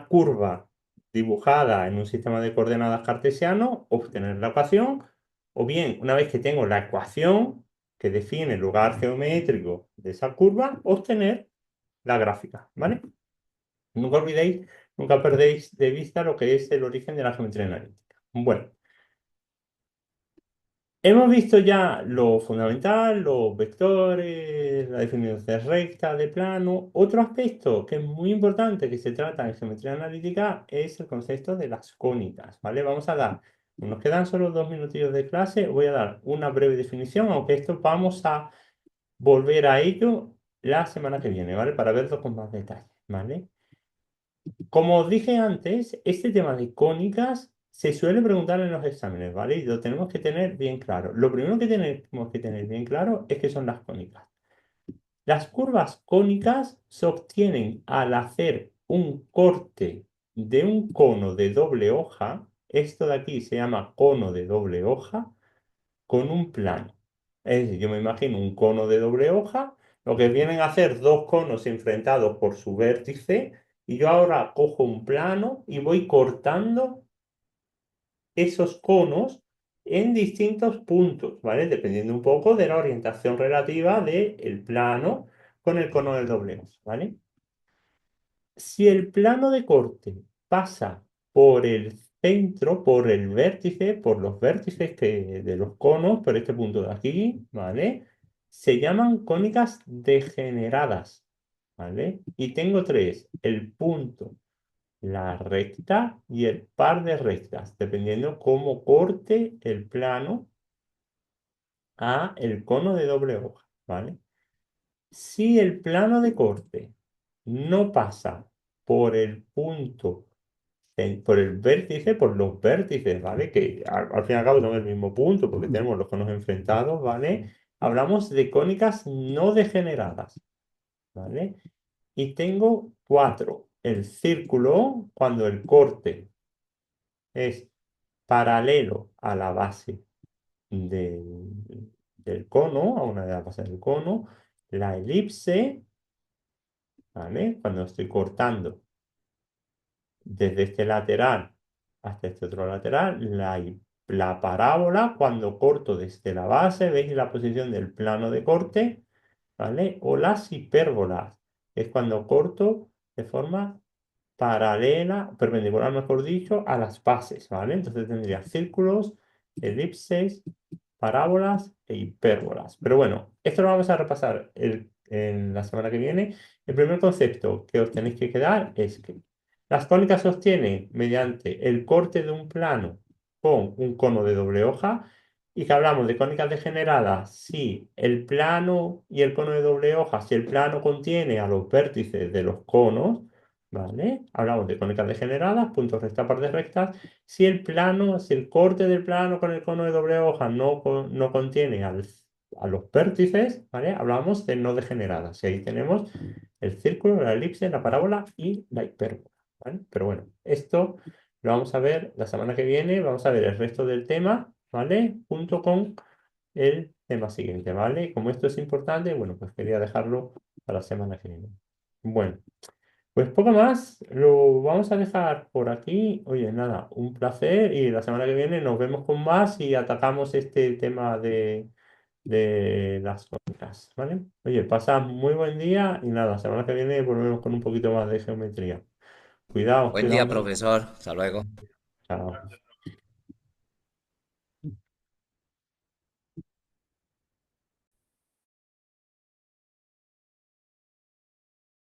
curva dibujada en un sistema de coordenadas cartesiano, obtener la ecuación, o bien, una vez que tengo la ecuación que define el lugar geométrico de esa curva, obtener la gráfica, ¿vale? Nunca olvidéis, nunca perdéis de vista lo que es el origen de la geometría analítica. Bueno, hemos visto ya lo fundamental, los vectores, la definición de recta, de plano. Otro aspecto que es muy importante que se trata en geometría analítica es el concepto de las cónicas, ¿vale? Nos quedan solo 2 minutillos de clase, voy a dar una breve definición, aunque esto vamos a volver a ello la semana que viene, ¿vale? Para verlo con más detalle, ¿vale? Como os dije antes, este tema de cónicas se suele preguntar en los exámenes, ¿vale? Y lo tenemos que tener bien claro. Lo primero que tenemos que tener bien claro es qué son las cónicas. Las curvas cónicas se obtienen al hacer un corte de un cono de doble hoja. Esto de aquí se llama cono de doble hoja con un plano. Es decir, yo me imagino un cono de doble hoja, lo que vienen a hacer dos conos enfrentados por su vértice, y yo ahora cojo un plano y voy cortando esos conos en distintos puntos, ¿vale? Dependiendo un poco de la orientación relativa del plano con el cono del doble hoja, ¿vale? Si el plano de corte pasa por el centro, por el vértice, por los vértices de los conos, por este punto de aquí, ¿vale? Se llaman cónicas degeneradas, ¿vale? Y tengo tres, el punto, la recta y el par de rectas, dependiendo cómo corte el plano a el cono de doble hoja, ¿vale? Si el plano de corte no pasa por el punto, por el vértice, por los vértices, ¿vale? Que al fin y al cabo son el mismo punto porque tenemos los conos enfrentados, ¿vale? Hablamos de cónicas no degeneradas, ¿vale? Y tengo cuatro. El círculo, cuando el corte es paralelo a la base del cono, a una de las bases del cono. La elipse, ¿vale? Cuando estoy cortando desde este lateral hasta este otro lateral. La parábola, cuando corto desde la base, veis la posición del plano de corte, ¿vale? O las hipérbolas, es cuando corto de forma paralela, perpendicular, mejor dicho, a las bases, ¿vale? Entonces tendría círculos, elipses, parábolas e hipérbolas. Pero bueno, esto lo vamos a repasar en la semana que viene. El primer concepto que os tenéis que quedar es que las cónicas se obtienen mediante el corte de un plano con un cono de doble hoja, y que hablamos de cónicas degeneradas si el plano y el cono de doble hoja, si el plano contiene a los vértices de los conos, ¿vale? Hablamos de cónicas degeneradas, puntos recta, par de rectas. Si el corte del plano con el cono de doble hoja no contiene a los vértices, ¿vale? Hablamos de no degeneradas. Y ahí tenemos el círculo, la elipse, la parábola y la hipérbola, ¿vale? Pero bueno, esto lo vamos a ver la semana que viene. Vamos a ver el resto del tema, ¿vale? Junto con el tema siguiente, ¿vale? Como esto es importante, bueno, pues quería dejarlo para la semana que viene. Bueno. Pues poco más, lo vamos a dejar por aquí. Oye, nada, un placer y la semana que viene nos vemos con más y atacamos este tema de las cónicas, ¿vale? Oye, pasa muy buen día y nada, la semana que viene volvemos con un poquito más de geometría. Cuidado, Buen cuidado día, mucho. profesor. Hasta luego. Chao.